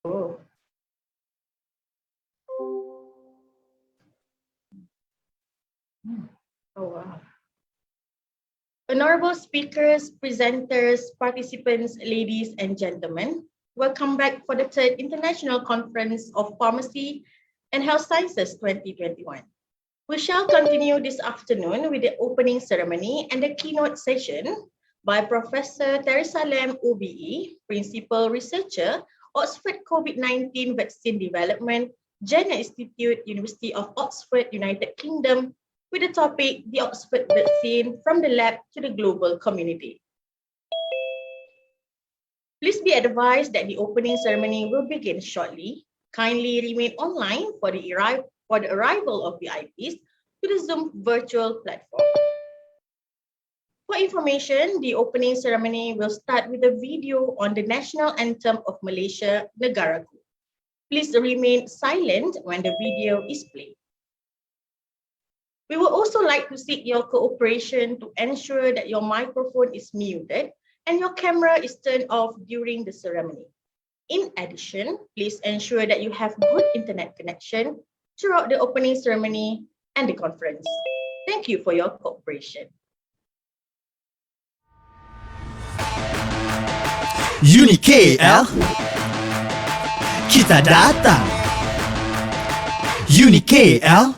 Oh. Oh, wow. Honorable speakers, presenters, participants, ladies and gentlemen, welcome back for the third International Conference of Pharmacy and Health Sciences 2021. We shall continue this afternoon with the opening ceremony and the keynote session by Professor Teresa Lam, OBE, Principal Researcher, Oxford COVID-19 Vaccine Development, Jenner Institute, University of Oxford, United Kingdom, with the topic, the Oxford Vaccine from the Lab to the Global Community. Please be advised that the opening ceremony will begin shortly. Kindly remain online for the arrival of VIPs to the Zoom virtual platform. For information, the opening ceremony will start with a video on the national anthem of Malaysia, Negaraku. Please remain silent when the video is played. We would also like to seek your cooperation to ensure that your microphone is muted and your camera is turned off during the ceremony. In addition, please ensure that you have good internet connection throughout the opening ceremony and the conference. Thank you for your cooperation. UniKL, kita datang. UniKL,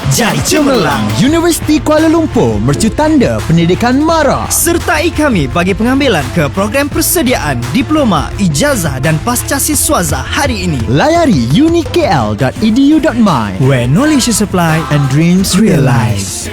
jadi cemerlang. Universiti Kuala Lumpur mercu tanda pendidikan mara. Sertai kami bagi pengambilan ke program persediaan diploma, ijazah dan pasca siswaza hari ini. Layari unikl.edu.my, where knowledge is applied and dreams realized.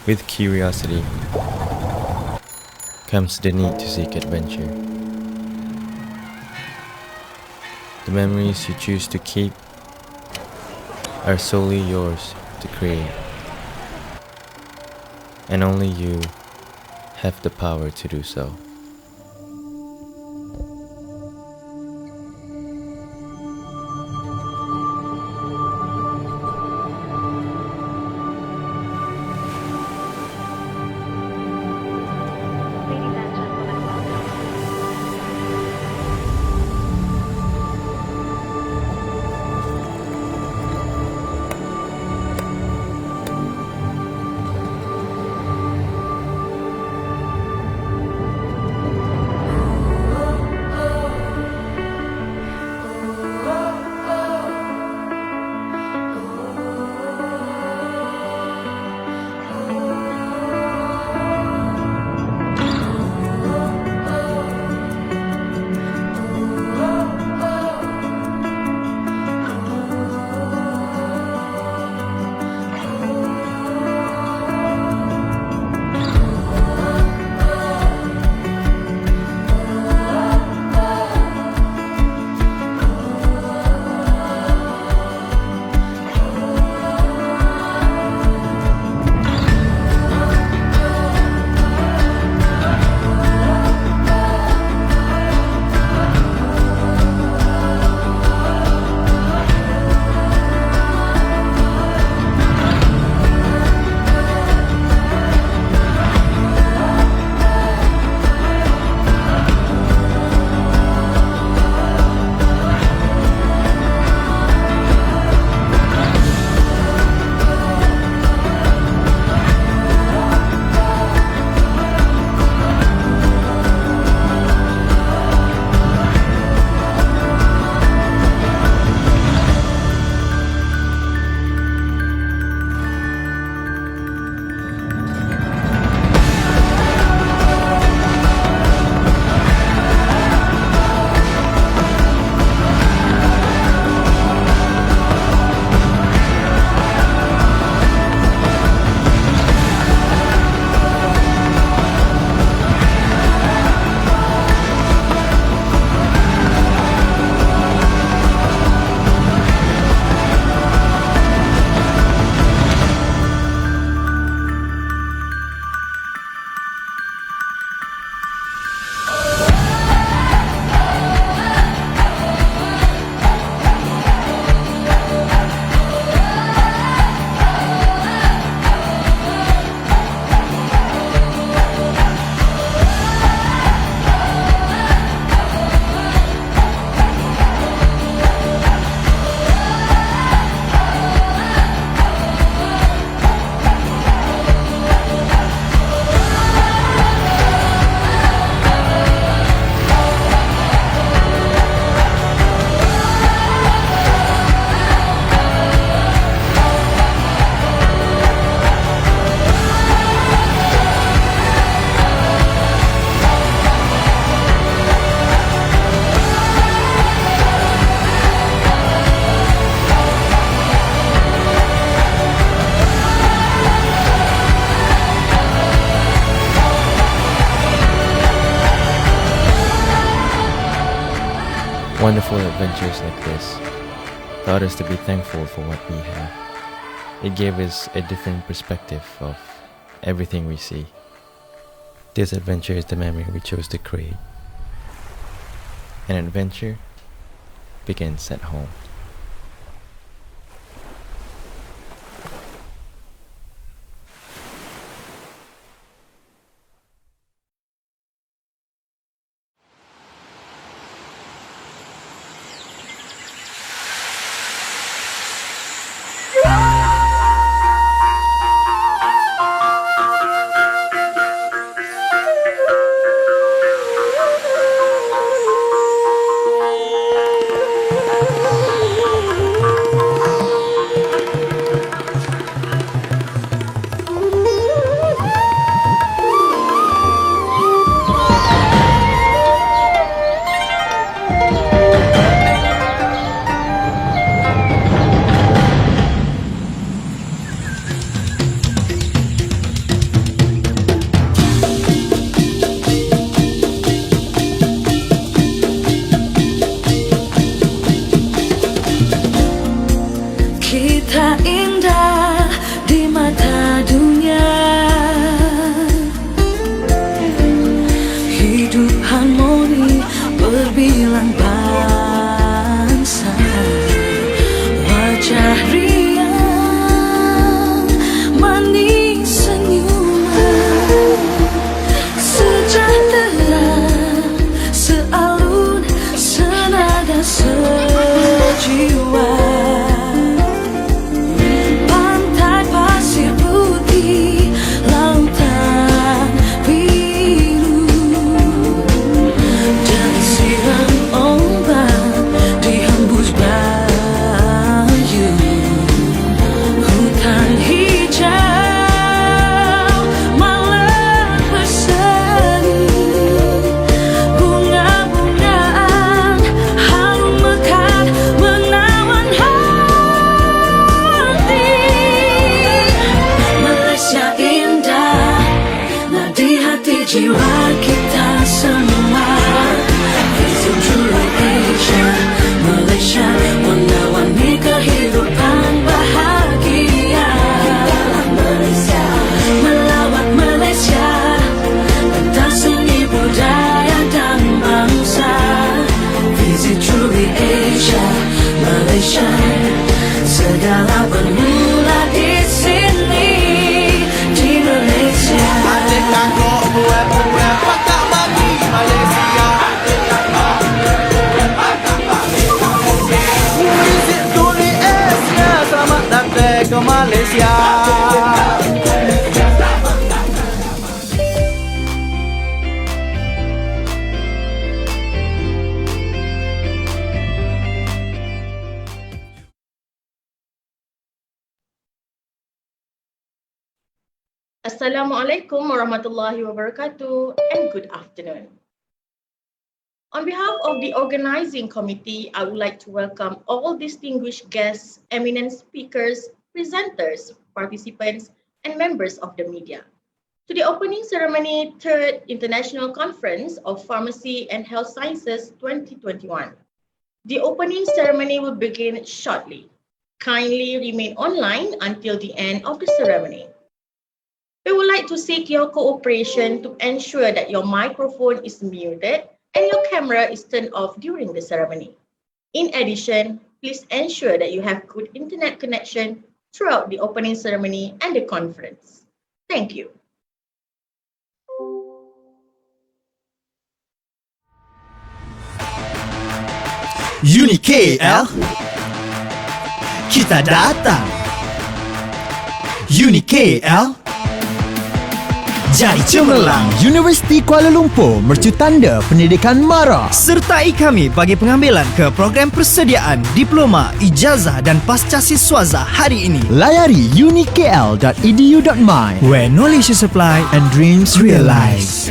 With curiosity comes the need to seek adventure. The memories you choose to keep are solely yours to create, and only you have the power to do so. Wonderful adventures like this taught us to be thankful for what we have. It gave us a different perspective of everything we see. This adventure is the memory we chose to create. An adventure begins at home. jiwa. Pantai pasir putih, lautan biru, dan siram ombak dihembus bayu. Hutan hijau malam berseri, bunga-bungaan harum mekar menawan hati. Malaysia indah, nadi hati jiwa kita semua. Visit True Asia, Malaysia, warna-warni kehidupan bahagia. Malaysia, melawat Malaysia, tentang seni budaya dan bangsa. Visit True Asia, Malaysia, segala bermula di sini, di Malaysia. Adik kakak buat pakat bagi Malaysia. Visit Tuli Asia, selamat datang ke Malaysia. Assalamualaikum warahmatullahi wabarakatuh and good afternoon. On behalf of the organizing committee, I would like to welcome all distinguished guests, eminent speakers, presenters, participants, and members of the media to the opening ceremony 3rd International Conference of Pharmacy and Health Sciences 2021. The opening ceremony will begin shortly. Kindly remain online until the end of the ceremony. We would like to seek your cooperation to ensure that your microphone is muted and your camera is turned off during the ceremony. In addition, please ensure that you have good internet connection throughout the opening ceremony and the conference. Thank you. UniKL, kita datang. UniKL, jadi cemerlang. Universiti Kuala Lumpur mercu tanda pendidikan MARA. Sertai kami bagi pengambilan ke program persediaan diploma, ijazah dan pasca siswaza hari ini. Layari unikl.edu.my, where knowledge is applied and dreams realized.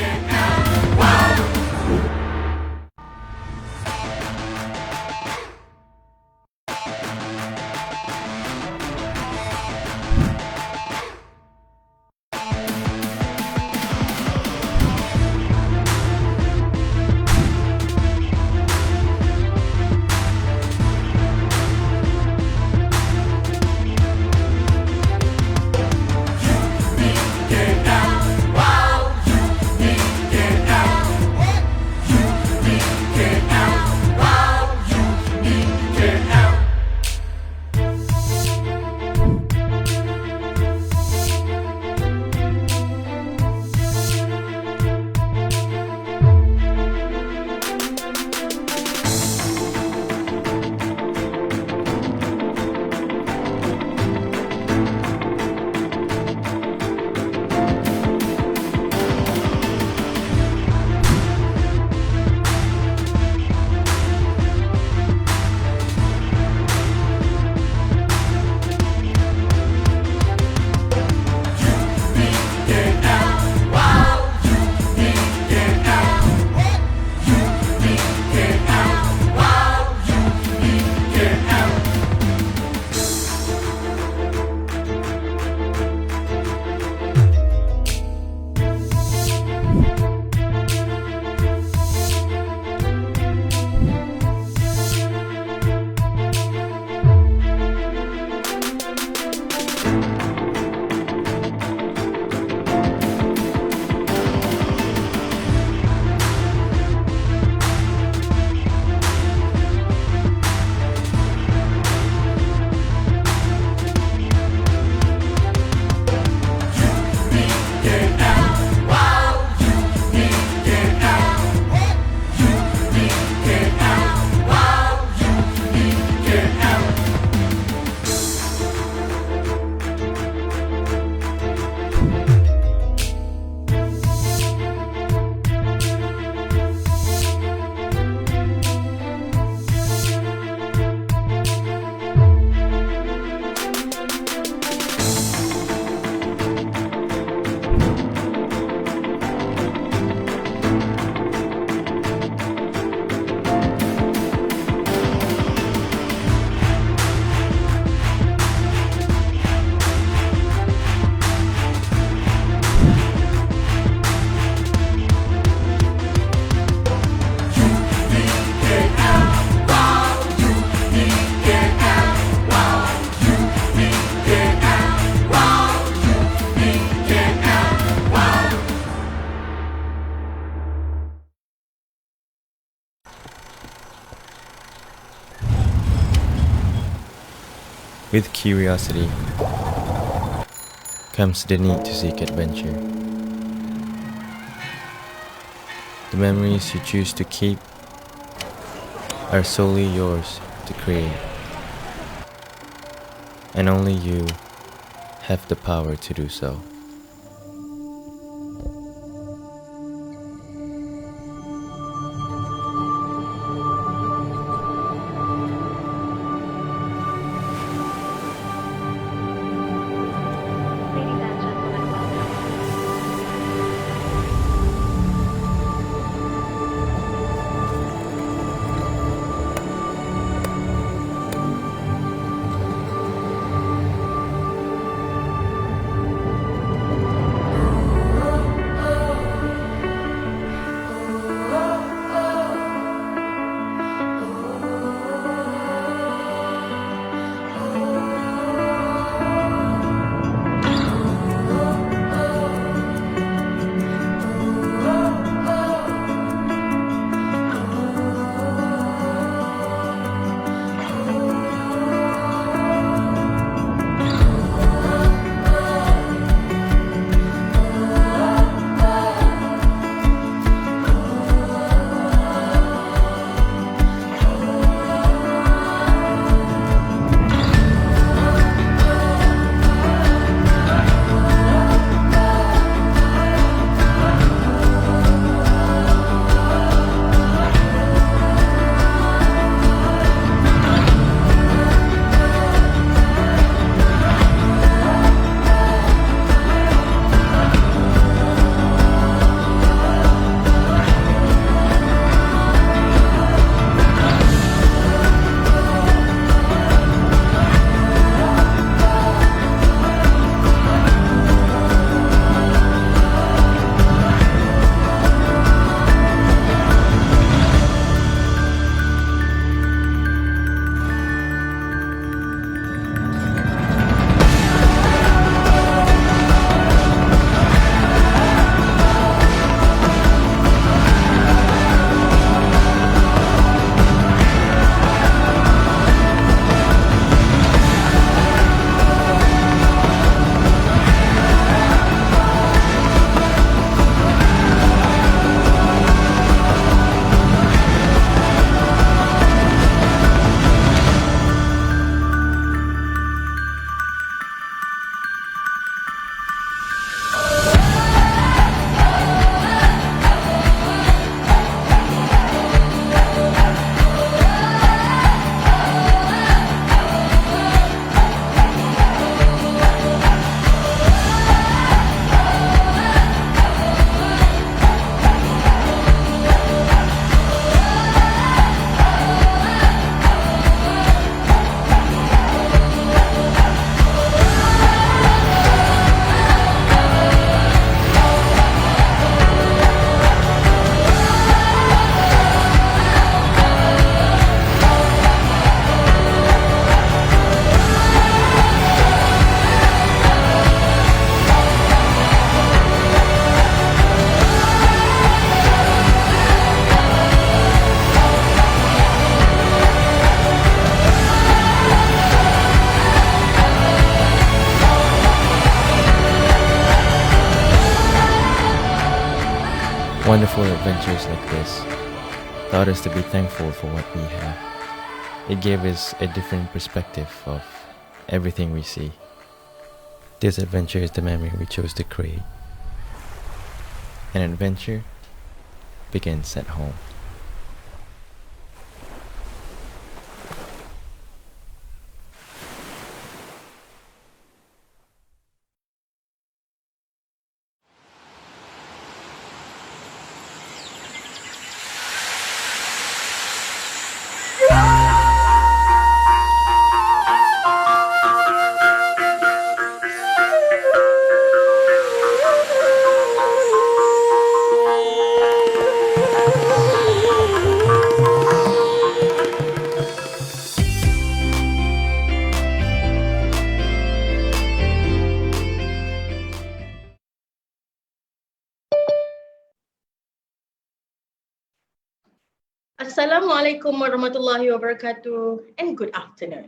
With curiosity comes the need to seek adventure. The memories you choose to keep are solely yours to create, and only you have the power to do so. Wonderful adventures like this taught us to be thankful for what we have. It gave us a different perspective of everything we see. This adventure is the memory we chose to create. An adventure begins at home. Assalamualaikum warahmatullahi wabarakatuh and good afternoon.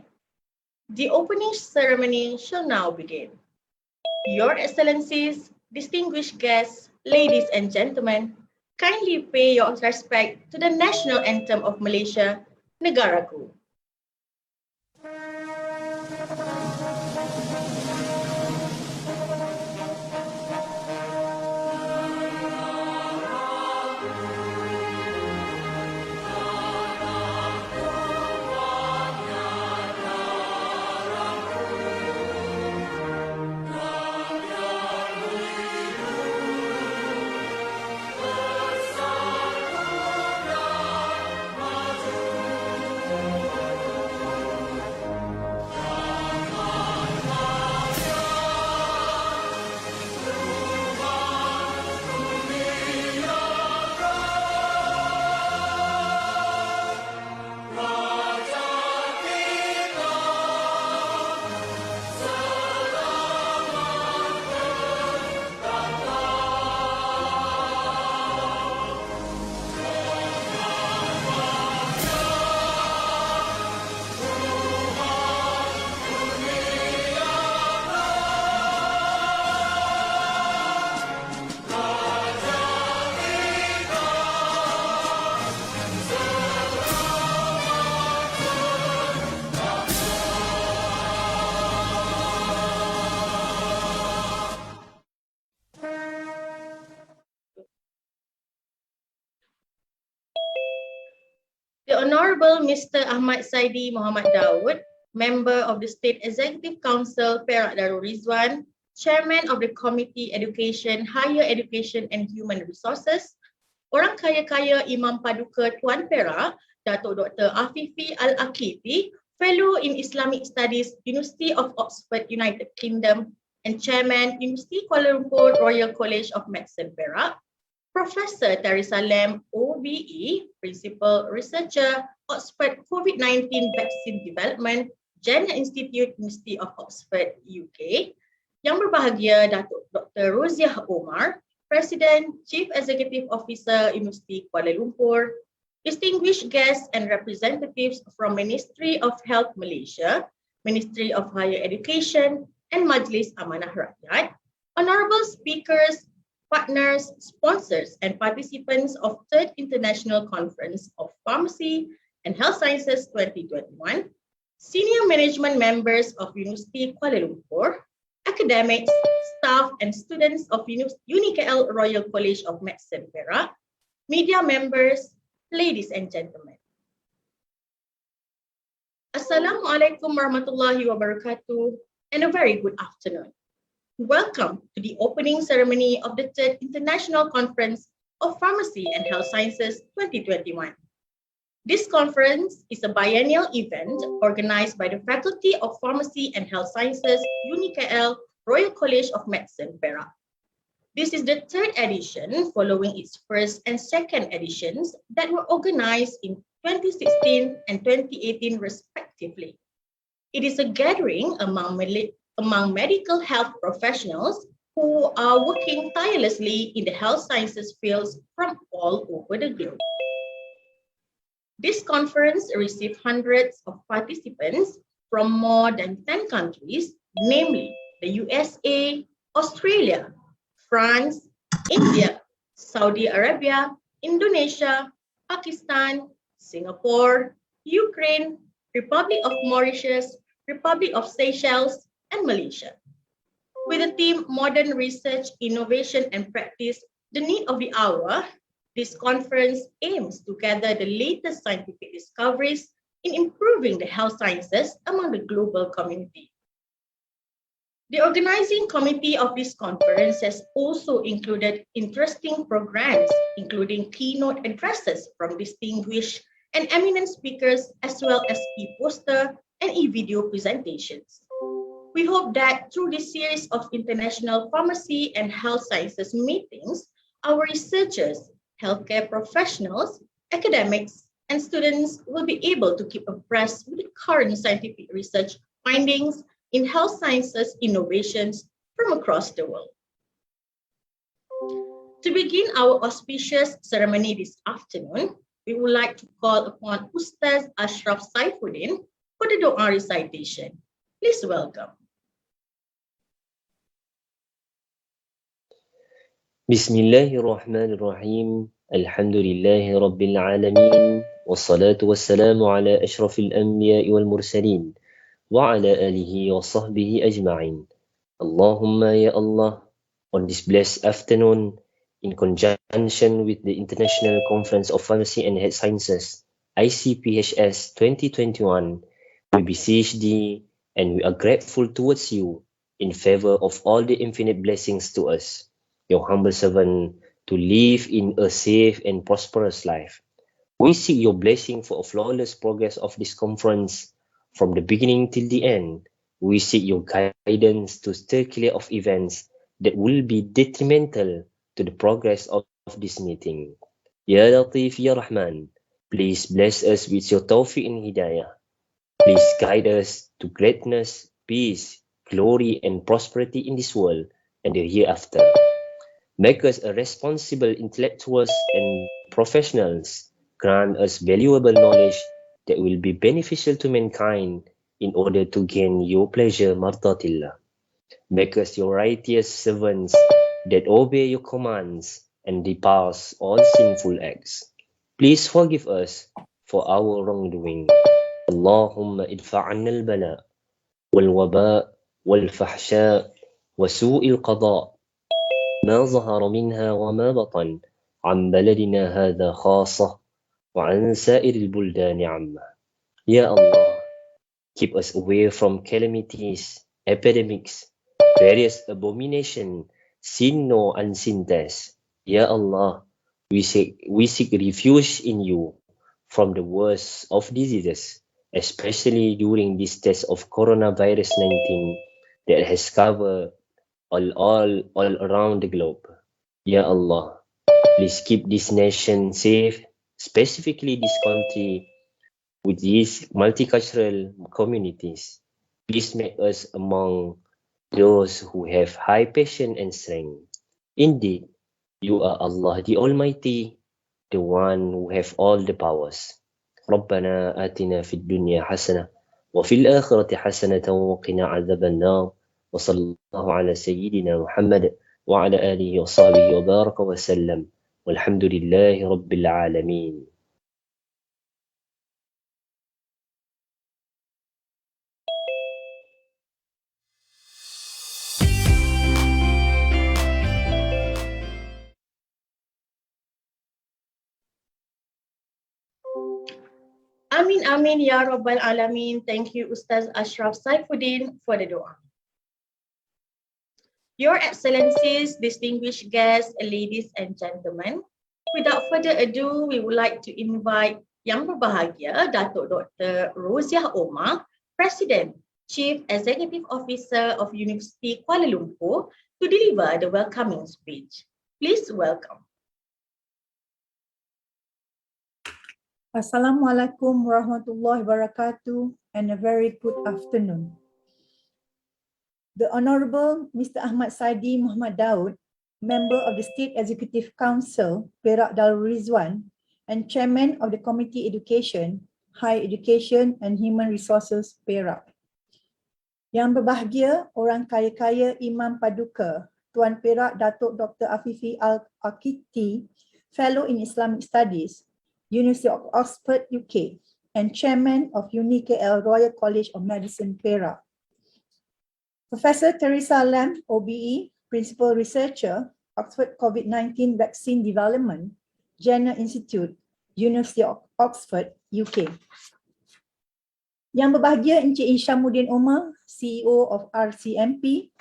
The opening ceremony shall now begin. Your Excellencies, distinguished guests, ladies and gentlemen, kindly pay your respect to the national anthem of Malaysia, Negaraku. The Honourable Mr. Ahmad Saidi Muhammad Daud, Member of the State Executive Council Perak Darul Rizwan, Chairman of the Committee Education, Higher Education and Human Resources, Orang Kaya-Kaya Imam Paduka Tuan Perak, Datuk Dr. Afifi Al-Akifi, Fellow in Islamic Studies, University of Oxford, United Kingdom, and Chairman, University Kuala Lumpur Royal College of Medicine Perak, Professor Teresa Lam, OBE, Principal Researcher, Oxford COVID-19 Vaccine Development, Jenner Institute, University of Oxford, UK. Yang berbahagia Datuk Dr. Roziah Omar, President, Chief Executive Officer, University Kuala Lumpur. Distinguished guests and representatives from Ministry of Health Malaysia, Ministry of Higher Education, and Majlis Amanah Rakyat. Honourable speakers, partners, sponsors, and participants of 3rd International Conference of Pharmacy and Health Sciences 2021, senior management members of University Kuala Lumpur, academics, staff, and students of UniKL Royal College of Medicine Perak, media members, ladies and gentlemen. Assalamualaikum warahmatullahi wabarakatuh, and a very good afternoon. Welcome to the opening ceremony of the 3rd International Conference of Pharmacy and Health Sciences 2021. This conference is a biennial event organized by the Faculty of Pharmacy and Health Sciences, UniKL, Royal College of Medicine, Perak. This is the 3rd edition following its 1st and 2nd editions that were organized in 2016 and 2018 respectively. It is a gathering among medical health professionals who are working tirelessly in the health sciences fields from all over the globe. This conference received hundreds of participants from more than 10 countries, namely the USA, Australia, France, India, Saudi Arabia, Indonesia, Pakistan, Singapore, Ukraine, Republic of Mauritius, Republic of Seychelles, and Malaysia. With the theme Modern Research, Innovation and Practice, the Need of the Hour, this conference aims to gather the latest scientific discoveries in improving the health sciences among the global community. The organizing committee of this conference has also included interesting programs, including keynote addresses from distinguished and eminent speakers, as well as e-poster and e-video presentations. We hope that through this series of international pharmacy and health sciences meetings, our researchers, healthcare professionals, academics, and students will be able to keep abreast with the current scientific research findings in health sciences innovations from across the world. To begin our auspicious ceremony this afternoon, we would like to call upon Ustaz Ashraf Saifuddin for the Doa recitation. Please welcome. Bismillahirrahmanirrahim. Alhamdulillahi Rabbil Alamin. Wassalatu wassalamu ala ashrafil anbiya'i wal mursalin. Wa ala alihi wa sahbihi ajma'in. Allahumma ya Allah, on this blessed afternoon, in conjunction with the International Conference of Pharmacy and Health Sciences, ICPHS 2021, we beseech thee and we are grateful towards you in favor of all the infinite blessings to us, your humble servant, to live in a safe and prosperous life. We seek your blessing for a flawless progress of this conference from the beginning till the end. We seek your guidance to steer clear of events that will be detrimental to the progress of this meeting. Ya Latif, Ya Rahman, please bless us with your tawfiq and hidayah. Please guide us to greatness, peace, glory, and prosperity in this world and the hereafter. Make us a responsible intellectuals and professionals. Grant us valuable knowledge that will be beneficial to mankind in order to gain your pleasure, martatillah. Make us your righteous servants that obey your commands and repulse all sinful acts. Please forgive us for our wrongdoing. Allahumma idfa' 'anna al-bala' wal-waba' wal-fahsha' wa su'il qada' ما ظهر منها وما بطن عن بلدنا هذا خاصة وعن سائر البلدان عامة. Ya Allah, keep us away from calamities, epidemics, various abominations, sin no unseen deaths. Ya Allah, we seek refuge in you from the worst of diseases, especially during this test of coronavirus 19 that has covered all around the globe. Ya Allah, please keep this nation safe, specifically this country with these multicultural communities. Please make us among those who have high patience and strength. Indeed, you are Allah the Almighty, the one who have all the powers. ربنا آتنا في الدنيا حسنة وفي الآخرة حسنة وقنا عذاب النار وصلى الله على سيدنا محمد وعلى آله وصحبه وبارك وسلم والحمد لله رب العالمين. Amin, amin, ya Rabbal Alamin. Thank you, Ustaz Ashraf Saifuddin, for the dua. Your Excellencies, distinguished guests, ladies and gentlemen, without further ado, we would like to invite Yang Berbahagia, Datuk Dr. Roziah Omar, President, Chief Executive Officer of University Kuala Lumpur, to deliver the welcoming speech. Please welcome. Assalamualaikum warahmatullahi wabarakatuh and a very good afternoon. The Honourable Mr. Ahmad Saidi Muhammad Daud, Member of the State Executive Council, Perak Darul Rizwan, and Chairman of the Committee Education, Higher Education and Human Resources, Perak. Yang berbahagia, orang kaya-kaya Imam Paduka, Tuan Perak Datuk Dr. Afifi Al-Akiti, Fellow in Islamic Studies, University of Oxford, UK, and Chairman of UniKL Royal College of Medicine, Perak. Professor Teresa Lam, OBE, Principal Researcher, Oxford COVID-19 Vaccine Development, Jenner Institute, University of Oxford, UK. Yang berbahagia Encik Hishamuddin Omar, CEO of RCMP.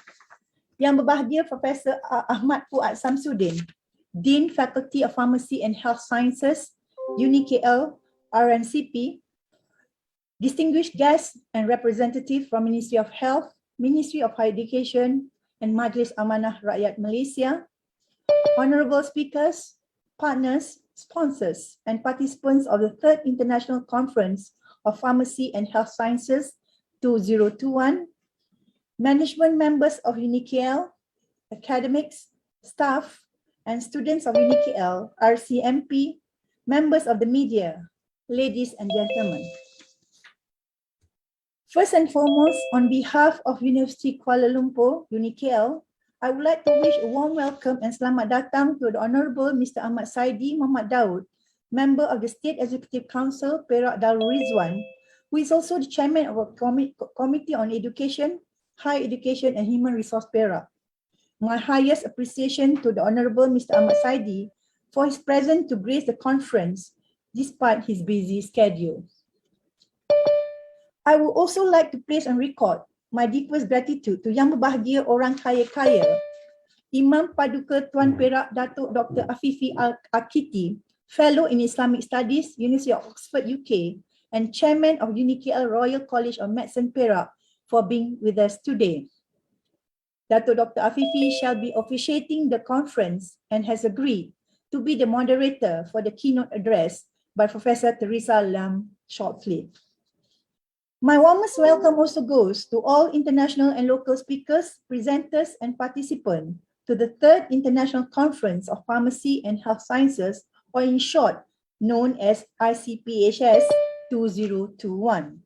Yang berbahagia Professor Ahmad Fuad Samsudin, Dean Faculty of Pharmacy and Health Sciences, UniKL, RNCP, distinguished guests and representatives from Ministry of Health, Ministry of Higher Education, and Majlis Amanah Rakyat Malaysia, honourable speakers, partners, sponsors, and participants of the 3rd International Conference of Pharmacy and Health Sciences 2021, management members of UniKL, academics, staff, and students of UniKL, RCMP, members of the media, ladies and gentlemen. First and foremost, on behalf of University Kuala Lumpur, UniKL, I would like to wish a warm welcome and selamat datang to the Honourable Mr. Ahmad Saidi Muhammad Daud, member of the State Executive Council, Perak Darul Rizwan, who is also the chairman of a Committee on Education, Higher Education and Human Resource Perak. My highest appreciation to the Honourable Mr. Ahmad Saidi for his presence to grace the conference despite his busy schedule. I would also like to place on record my deepest gratitude to Yang Berbahagia Orang Kaya-Kaya, Imam Paduka Tuan Perak Datuk Dr. Afifi Al-Akiti, Fellow in Islamic Studies, University of Oxford, UK, and Chairman of UniKL Royal College of Medicine Perak for being with us today. Datuk Dr. Afifi shall be officiating the conference and has agreed to be the moderator for the keynote address by Professor Teresa Lam shortly. My warmest welcome also goes to all international and local speakers, presenters, and participants to the 3rd International Conference of Pharmacy and Health Sciences, or in short, known as ICPHS 2021.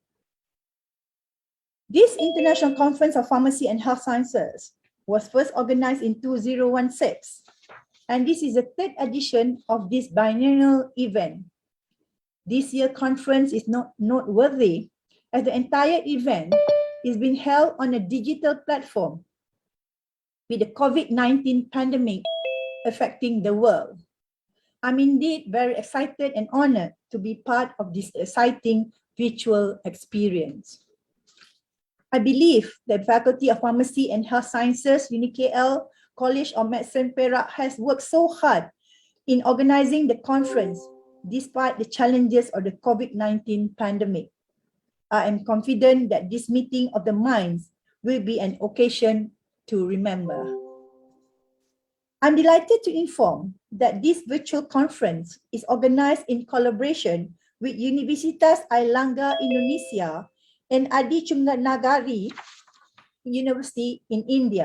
This International Conference of Pharmacy and Health Sciences was first organized in 2016, and this is the 3rd edition of this biennial event. This year's conference is noteworthy as the entire event is being held on a digital platform with the COVID-19 pandemic affecting the world. I'm indeed very excited and honored to be part of this exciting virtual experience. I believe the Faculty of Pharmacy and Health Sciences, UniKL College of Medicine Perak has worked so hard in organizing the conference despite the challenges of the COVID-19 pandemic. I am confident that this meeting of the minds will be an occasion to remember. I'm delighted to inform that this virtual conference is organized in collaboration with Universitas Airlangga Indonesia and Adi Chunga Nagari University in India.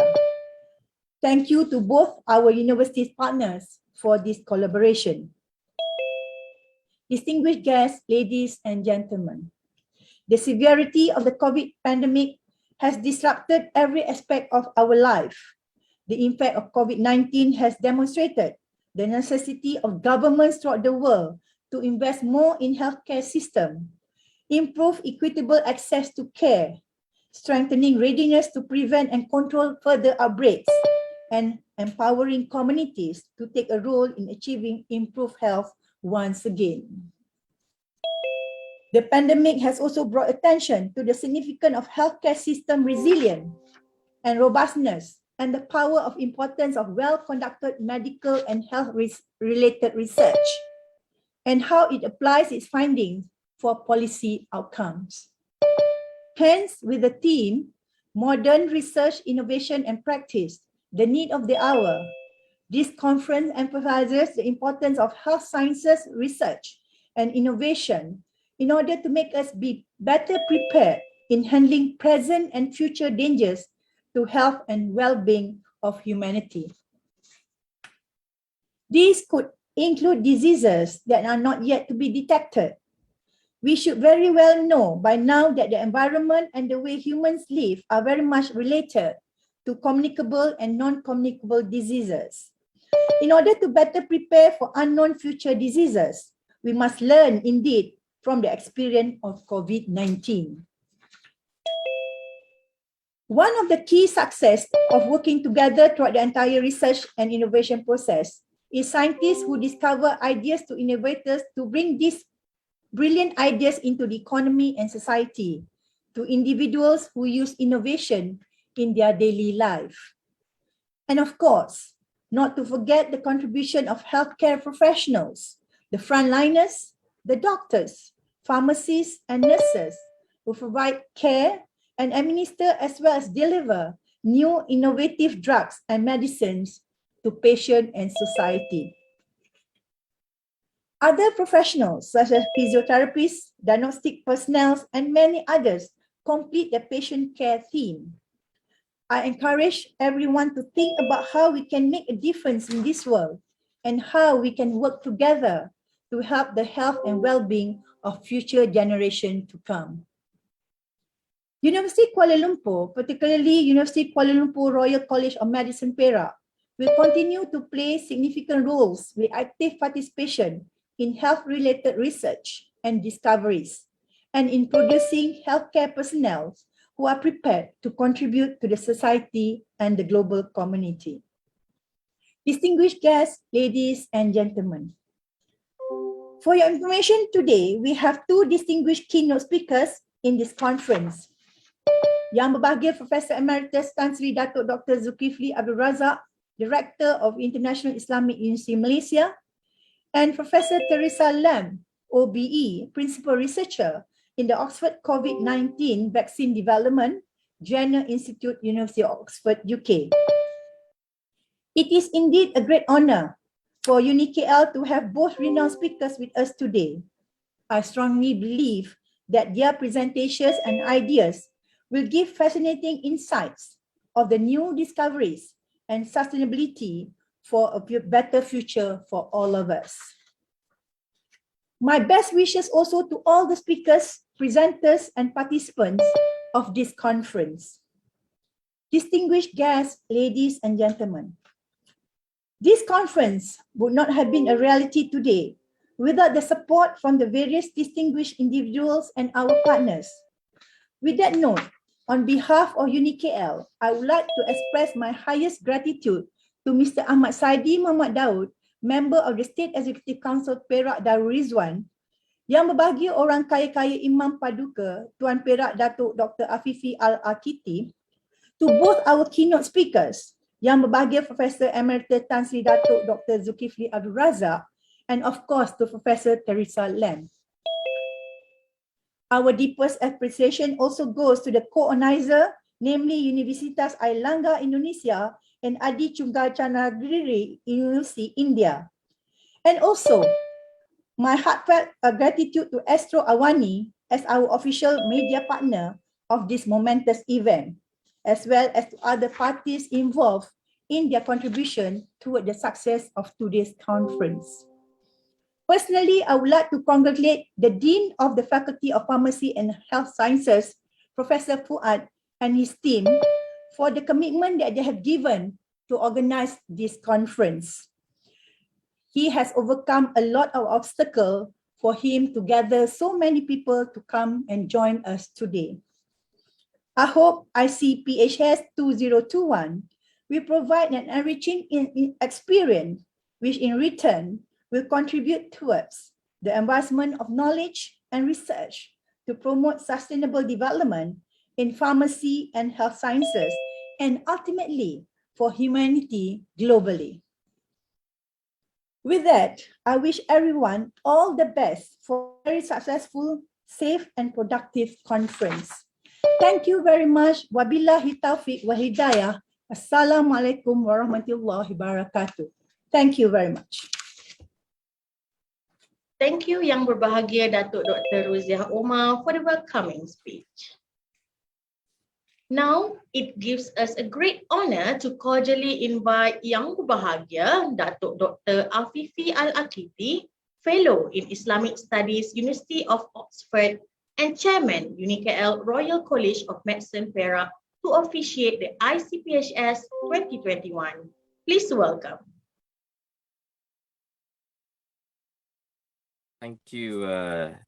Thank you to both our university partners for this collaboration. Distinguished guests, ladies and gentlemen, the severity of the COVID pandemic has disrupted every aspect of our life. The impact of COVID-19 has demonstrated the necessity of governments throughout the world to invest more in healthcare system, improve equitable access to care, strengthening readiness to prevent and control further outbreaks, and empowering communities to take a role in achieving improved health once again. The pandemic has also brought attention to the significance of healthcare system resilience and robustness and the power of importance of well-conducted medical and health-related research and how it applies its findings for policy outcomes. Hence, with the theme, Modern Research, Innovation and Practice, the Need of the Hour, this conference emphasizes the importance of health sciences research and innovation in order to make us be better prepared in handling present and future dangers to health and well-being of humanity. These could include diseases that are not yet to be detected. We should very well know by now that the environment and the way humans live are very much related to communicable and non-communicable diseases. In order to better prepare for unknown future diseases, we must learn indeed from the experience of COVID-19. One of the key success of working together throughout the entire research and innovation process is scientists who discover ideas to innovators to bring these brilliant ideas into the economy and society, to individuals who use innovation in their daily life. And of course, not to forget the contribution of healthcare professionals, the frontliners, the doctors, pharmacists and nurses who provide care and administer as well as deliver new innovative drugs and medicines to patients and society. Other professionals such as physiotherapists, diagnostic personnel, and many others complete the patient care theme. I encourage everyone to think about how we can make a difference in this world and how we can work together to help the health and well-being of future generations to come. University Kuala Lumpur, particularly University Kuala Lumpur Royal College of Medicine Perak, will continue to play significant roles with active participation in health-related research and discoveries, and in producing healthcare personnel who are prepared to contribute to the society and the global community. Distinguished guests, ladies and gentlemen, for your information today, we have two distinguished keynote speakers in this conference. Yang berbahagia Professor Emeritus Tan Sri Datuk Dr. Zulkifli Abdul Razak, Director of International Islamic University Malaysia, and Professor Teresa Lam, OBE, Principal Researcher in the Oxford COVID-19 Vaccine Development, Jenner Institute, University of Oxford, UK. It is indeed a great honor for UniKL to have both renowned speakers with us today. I strongly believe that their presentations and ideas will give fascinating insights of the new discoveries and sustainability for a better future for all of us. My best wishes also to all the speakers, presenters, and participants of this conference. Distinguished guests, ladies and gentlemen, this conference would not have been a reality today without the support from the various distinguished individuals and our partners. With that note, on behalf of UniKL, I would like to express my highest gratitude to Mr. Ahmad Saidi Muhammad Daud, member of the State Executive Council Perak Darul Rizwan, yang berbahagia orang kaya-kaya Imam Paduka, Tuan Perak Datuk Dr. Afifi Al-Akiti, to both our keynote speakers, yang berbahagia Professor Emeritus Tan Sri Datuk Dr. Zulkifli Abdul Razak, and of course to Professor Teresa Lam. Our deepest appreciation also goes to the co-organizer, namely Universitas Airlangga Indonesia and Adi Chungachanagiri University, India. And also, my heartfelt gratitude to Astro AWANI as our official media partner of this momentous event, as well as to other parties involved in their contribution toward the success of today's conference. Personally, I would like to congratulate the Dean of the Faculty of Pharmacy and Health Sciences, Professor Fuad, and his team for the commitment that they have given to organize this conference. He has overcome a lot of obstacles for him to gather so many people to come and join us today. I hope ICPHS 2021 will provide an enriching experience, which in return will contribute towards the advancement of knowledge and research to promote sustainable development in pharmacy and health sciences, and ultimately for humanity globally. With that, I wish everyone all the best for a very successful, safe, and productive conference. Thank you very much. Wabillahi taufiq wa hidayah. Assalamualaikum warahmatullahi wabarakatuh. Thank you very much. Thank you Yang berbahagia Datuk Dr. Ruziah Omar for the welcoming speech. Now, it gives us a great honor to cordially invite Yang berbahagia Datuk Dr. Afifi Al-Akiti, Fellow in Islamic Studies, University of Oxford, and Chairman, UniKL Royal College of Medicine Perak, to officiate the ICPHS 2021. Please welcome. Thank you,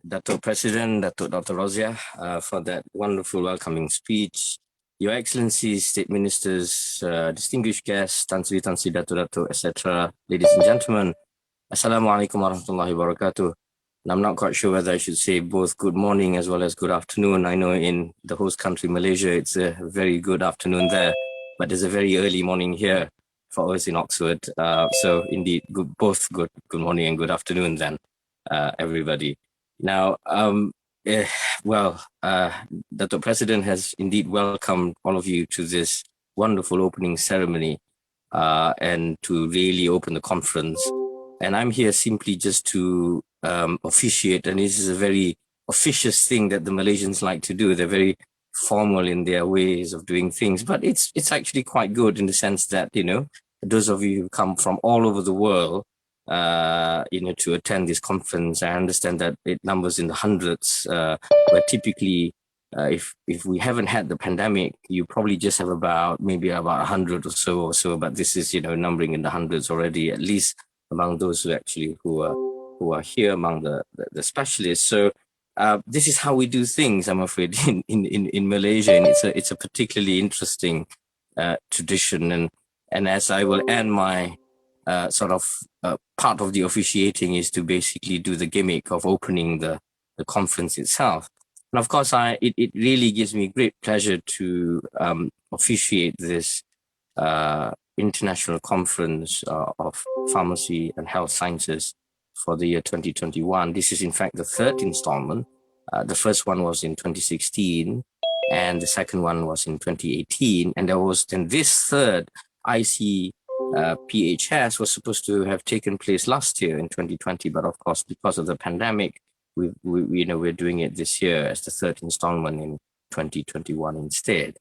Datuk President, Datuk Dr. Roziah, for that wonderful welcoming speech. Your Excellencies, State Ministers, distinguished guests, Tan Sri Datuk, etc., ladies and gentlemen, Assalamualaikum warahmatullahi wabarakatuh. And I'm not quite sure whether I should say both good morning as well as good afternoon. I know in the host country, Malaysia, it's a very good afternoon there, but there's a very early morning here for us in Oxford. So indeed, both good morning and good afternoon then. Everybody. Now, Datuk President has indeed welcomed all of you to this wonderful opening ceremony and to really open the conference. And I'm here simply just to officiate, and this is a very officious thing that the Malaysians like to do. They're very formal in their ways of doing things, but it's actually quite good in the sense that, you know, those of you who come from all over the world, to attend this conference. I understand that it numbers in the hundreds, where typically if we haven't had the pandemic, you probably just have maybe about 100 or so. But this is numbering in the hundreds already, at least among those who are here among the specialists. So this is how we do things, I'm afraid, in Malaysia, and it's a particularly interesting tradition. And as I will end my part of the officiating is to basically do the gimmick of opening the conference itself. And of course, it really gives me great pleasure to officiate this international conference of pharmacy and health sciences for the year 2021. This is in fact the third installment. The first one was in 2016, and the second one was in 2018. And there was then this third PHS was supposed to have taken place last year in 2020, but of course, because of the pandemic, we're doing it this year as the third installment in 2021 instead.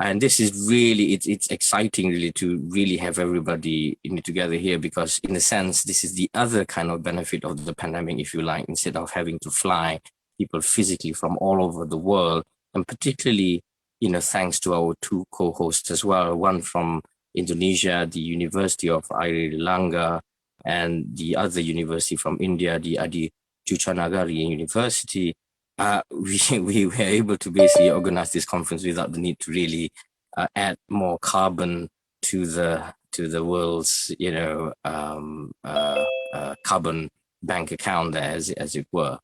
And this is really, it's exciting really to really have everybody together here, because in a sense, this is the other kind of benefit of the pandemic, if you like, instead of having to fly people physically from all over the world, and particularly, thanks to our two co-hosts as well, one from Indonesia, the University of Airlangga, and the other university from India, the Adi Chuchanagari University. We were able to basically organize this conference without the need to really add more carbon to the world's carbon bank account there, as it were.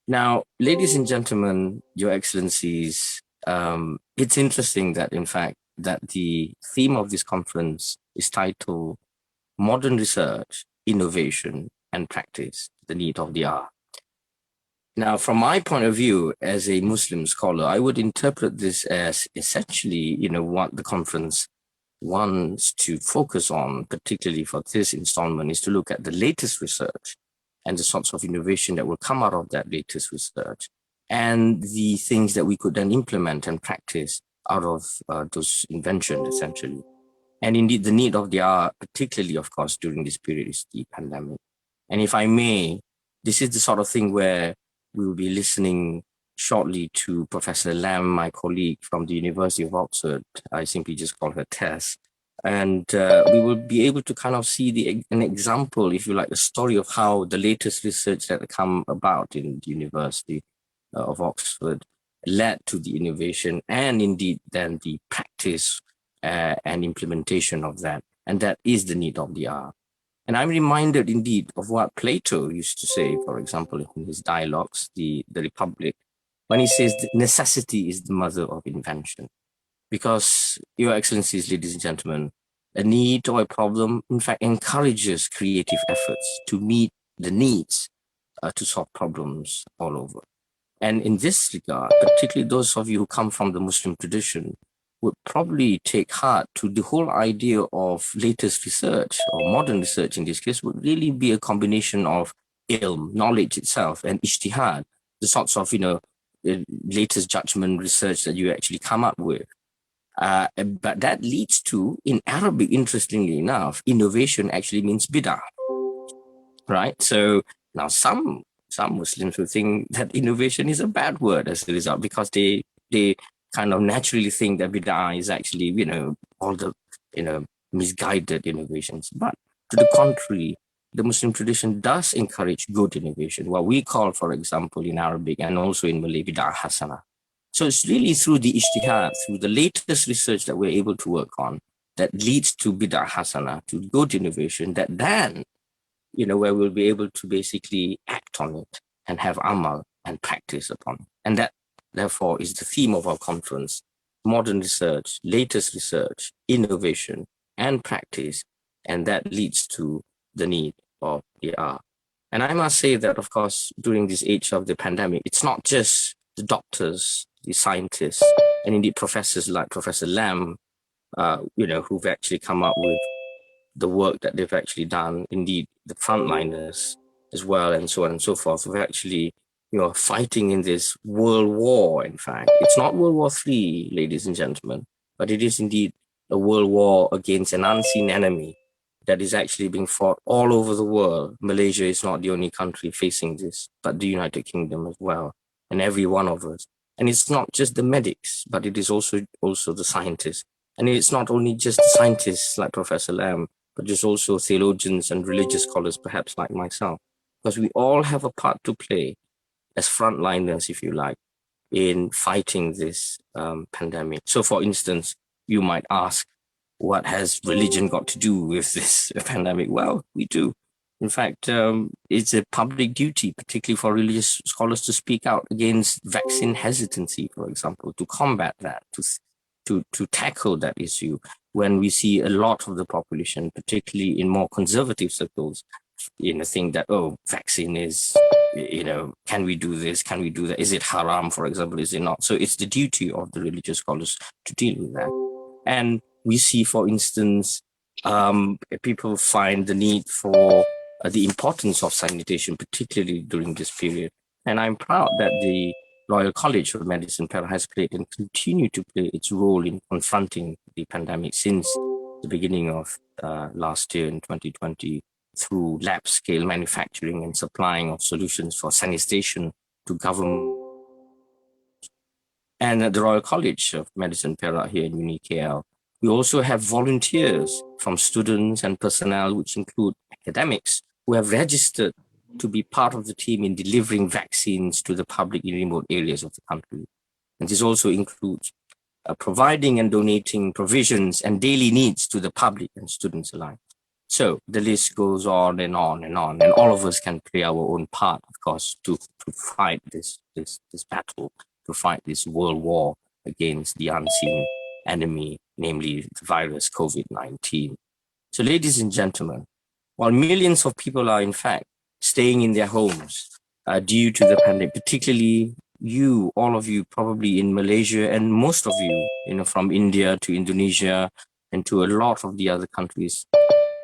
Now, ladies and gentlemen, Your Excellencies, it's interesting that in fact that the theme of this conference is titled Modern Research, Innovation and Practice, the Need of the Hour. Now, from my point of view as a Muslim scholar, I would interpret this as essentially, what the conference wants to focus on, particularly for this installment, is to look at the latest research and the sorts of innovation that will come out of that latest research, and the things that we could then implement and practice out of those inventions, essentially. And indeed, the need of the hour, particularly, of course, during this period, is the pandemic. And if I may, this is the sort of thing where we will be listening shortly to Professor Lam, my colleague from the University of Oxford. I simply just call her Tess. And we will be able to kind of see an example, if you like, the story of how the latest research that come about in the University of Oxford led to the innovation, and indeed then the practice and implementation of that. And that is the need of the hour. And I'm reminded indeed of what Plato used to say, for example, in his dialogues, the Republic, when he says that necessity is the mother of invention. Because, Your Excellencies, ladies and gentlemen, a need or a problem, in fact, encourages creative efforts to meet the needs to solve problems all over. And in this regard, particularly those of you who come from the Muslim tradition would probably take heart to the whole idea of latest research, or modern research in this case, would really be a combination of ilm, knowledge itself, and ijtihad, the sorts of, latest judgment research that you actually come up with. But that leads to, in Arabic, interestingly enough, innovation actually means bid'ah, right? So now some Muslims will think that innovation is a bad word as a result, because they kind of naturally think that bid'ah is actually, all the, misguided innovations. But to the contrary, the Muslim tradition does encourage good innovation, what we call, for example, in Arabic and also in Malay, bid'ah hasanah. So it's really through the ijtihad, through the latest research that we're able to work on, that leads to bid'ah hasanah, to good innovation, that then, where we'll be able to basically act on it and have amal and practice upon it. And that, therefore, is the theme of our conference: modern research, latest research, innovation, and practice. And that leads to the need of the hour. And I must say that, of course, during this age of the pandemic, it's not just the doctors, the scientists, and indeed professors like Professor Lam, who've actually come up with the work that they've actually done. Indeed, the frontliners as well, and so on and so forth, who actually, fighting in this world war. In fact, it's not World War III, ladies and gentlemen, but it is indeed a world war against an unseen enemy that is actually being fought all over the world. Malaysia is not the only country facing this, but the United Kingdom as well. And every one of us And it's not just the medics, but it is also the scientists. And it's not only just the scientists like Professor Lam, but there's also theologians and religious scholars, perhaps like myself, because we all have a part to play as frontliners, if you like, in fighting this pandemic. So, for instance, you might ask, what has religion got to do with this pandemic? Well, we do. In fact, it's a public duty, particularly for religious scholars, to speak out against vaccine hesitancy, for example, to combat that, to tackle that issue when we see a lot of the population, particularly in more conservative circles, think that, oh, vaccine is, can we do this? Can we do that? Is it haram, for example? Is it not? So it's the duty of the religious scholars to deal with that. And we see, for instance, people find the need for the importance of sanitation, particularly during this period. And I'm proud that the Royal College of Medicine Perak has played and continue to play its role in confronting the pandemic since the beginning of last year in 2020 through lab-scale manufacturing and supplying of solutions for sanitation to government. And at the Royal College of Medicine Perak here in UniKL, we also have volunteers from students and personnel, which include academics, who have registered to be part of the team in delivering vaccines to the public in remote areas of the country. And this also includes providing and donating provisions and daily needs to the public and students alike. So the list goes on and on and on, and all of us can play our own part, of course, to fight this battle, to fight this world war against the unseen enemy, namely the virus COVID-19. So, ladies and gentlemen, while millions of people are in fact staying in their homes due to the pandemic, particularly you, all of you, probably in Malaysia, and most of you, from India to Indonesia and to a lot of the other countries.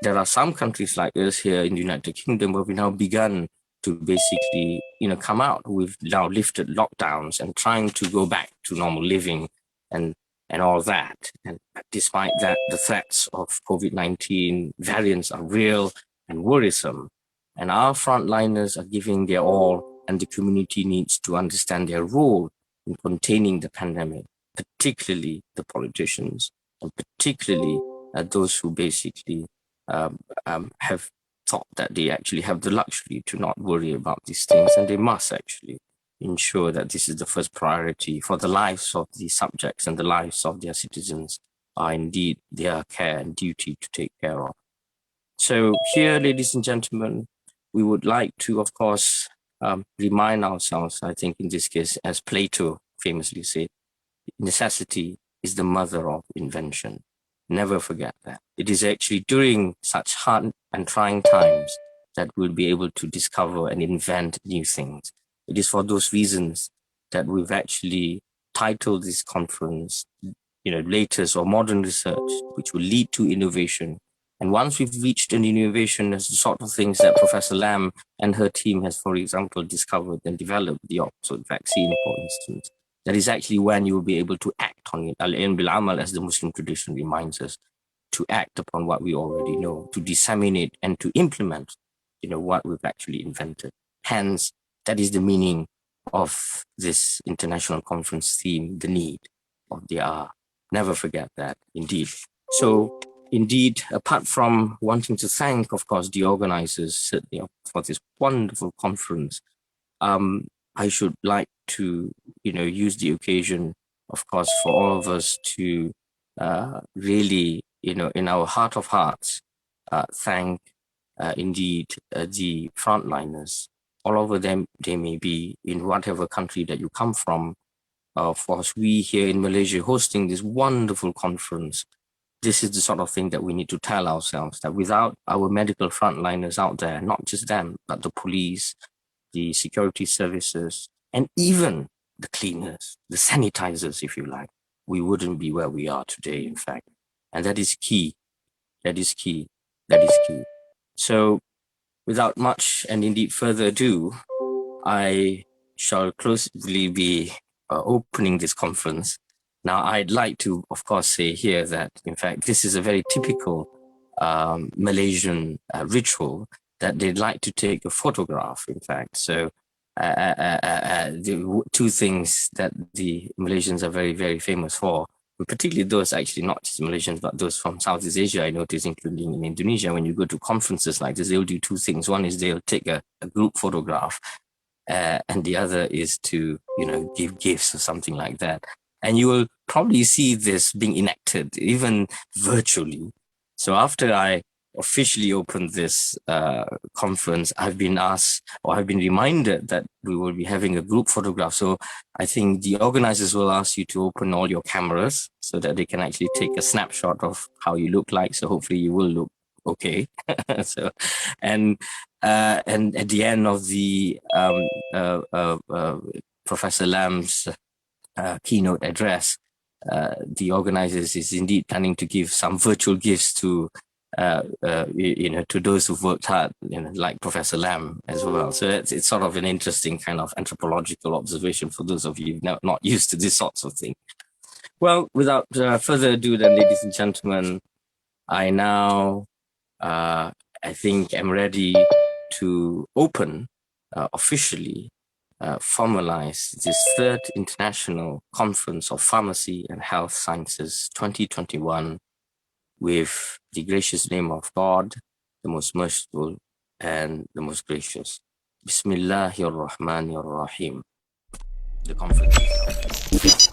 There are some countries like us here in the United Kingdom where we now begun to basically, come out. We've now lifted lockdowns and trying to go back to normal living and all that. And despite that, the threats of COVID-19 variants are real and worrisome. And our frontliners are giving their all, and the community needs to understand their role in containing the pandemic, particularly the politicians, and particularly those who basically have thought that they actually have the luxury to not worry about these things, and they must actually ensure that this is the first priority for the lives of the subjects and the lives of their citizens are indeed their care and duty to take care of. So here, ladies and gentlemen, we would like to, of course, remind ourselves, I think in this case, as Plato famously said, necessity is the mother of invention. Never forget that. It is actually during such hard and trying times that we'll be able to discover and invent new things. It is for those reasons that we've actually titled this conference, latest or modern research, which will lead to innovation. And once we've reached an innovation, as the sort of things that Professor Lam and her team has, for example, discovered and developed the Oxford vaccine, for instance, that is actually when you will be able to act on it. Al-ilm bil-amal, as the Muslim tradition reminds us, to act upon what we already know, to disseminate and to implement, what we've actually invented. Hence, that is the meaning of this international conference theme, the need of the hour. Never forget that, indeed. So, indeed, apart from wanting to thank, of course, the organizers certainly for this wonderful conference, I should like to, use the occasion, of course, for all of us to really, in our heart of hearts, thank indeed the frontliners. All over them, they may be in whatever country that you come from. Of course, we here in Malaysia hosting this wonderful conference, this is the sort of thing that we need to tell ourselves, that without our medical frontliners out there, not just them, but the police, the security services, and even the cleaners, the sanitizers, if you like, we wouldn't be where we are today, in fact. And that is key. That is key. That is key. So without much and indeed further ado, I shall closely be opening this conference. Now, I'd like to, of course, say here that, in fact, this is a very typical Malaysian ritual that they'd like to take a photograph, in fact. So two things that the Malaysians are very, very famous for, particularly those actually not just Malaysians, but those from Southeast Asia, I noticed, including in Indonesia. When you go to conferences like this, they'll do two things. One is they'll take a group photograph, and the other is to, give gifts or something like that. And you will probably see this being enacted, even virtually. So after I officially opened this conference, I've been asked, or I've been reminded that we will be having a group photograph. So I think the organizers will ask you to open all your cameras so that they can actually take a snapshot of how you look like. So hopefully you will look okay. And at the end of the Professor Lam's keynote address, the organizers is indeed planning to give some virtual gifts to to those who've worked hard, like Professor Lam as well. So it's sort of an interesting kind of anthropological observation for those of you not used to this sorts of thing. Well, without further ado, then, ladies and gentlemen, I now, I think, am ready to open officially, formalize this third International Conference of Pharmacy and Health Sciences 2021 with the gracious name of God, the most merciful and the most gracious. Bismillahir Rahmanir Rahim. The conference is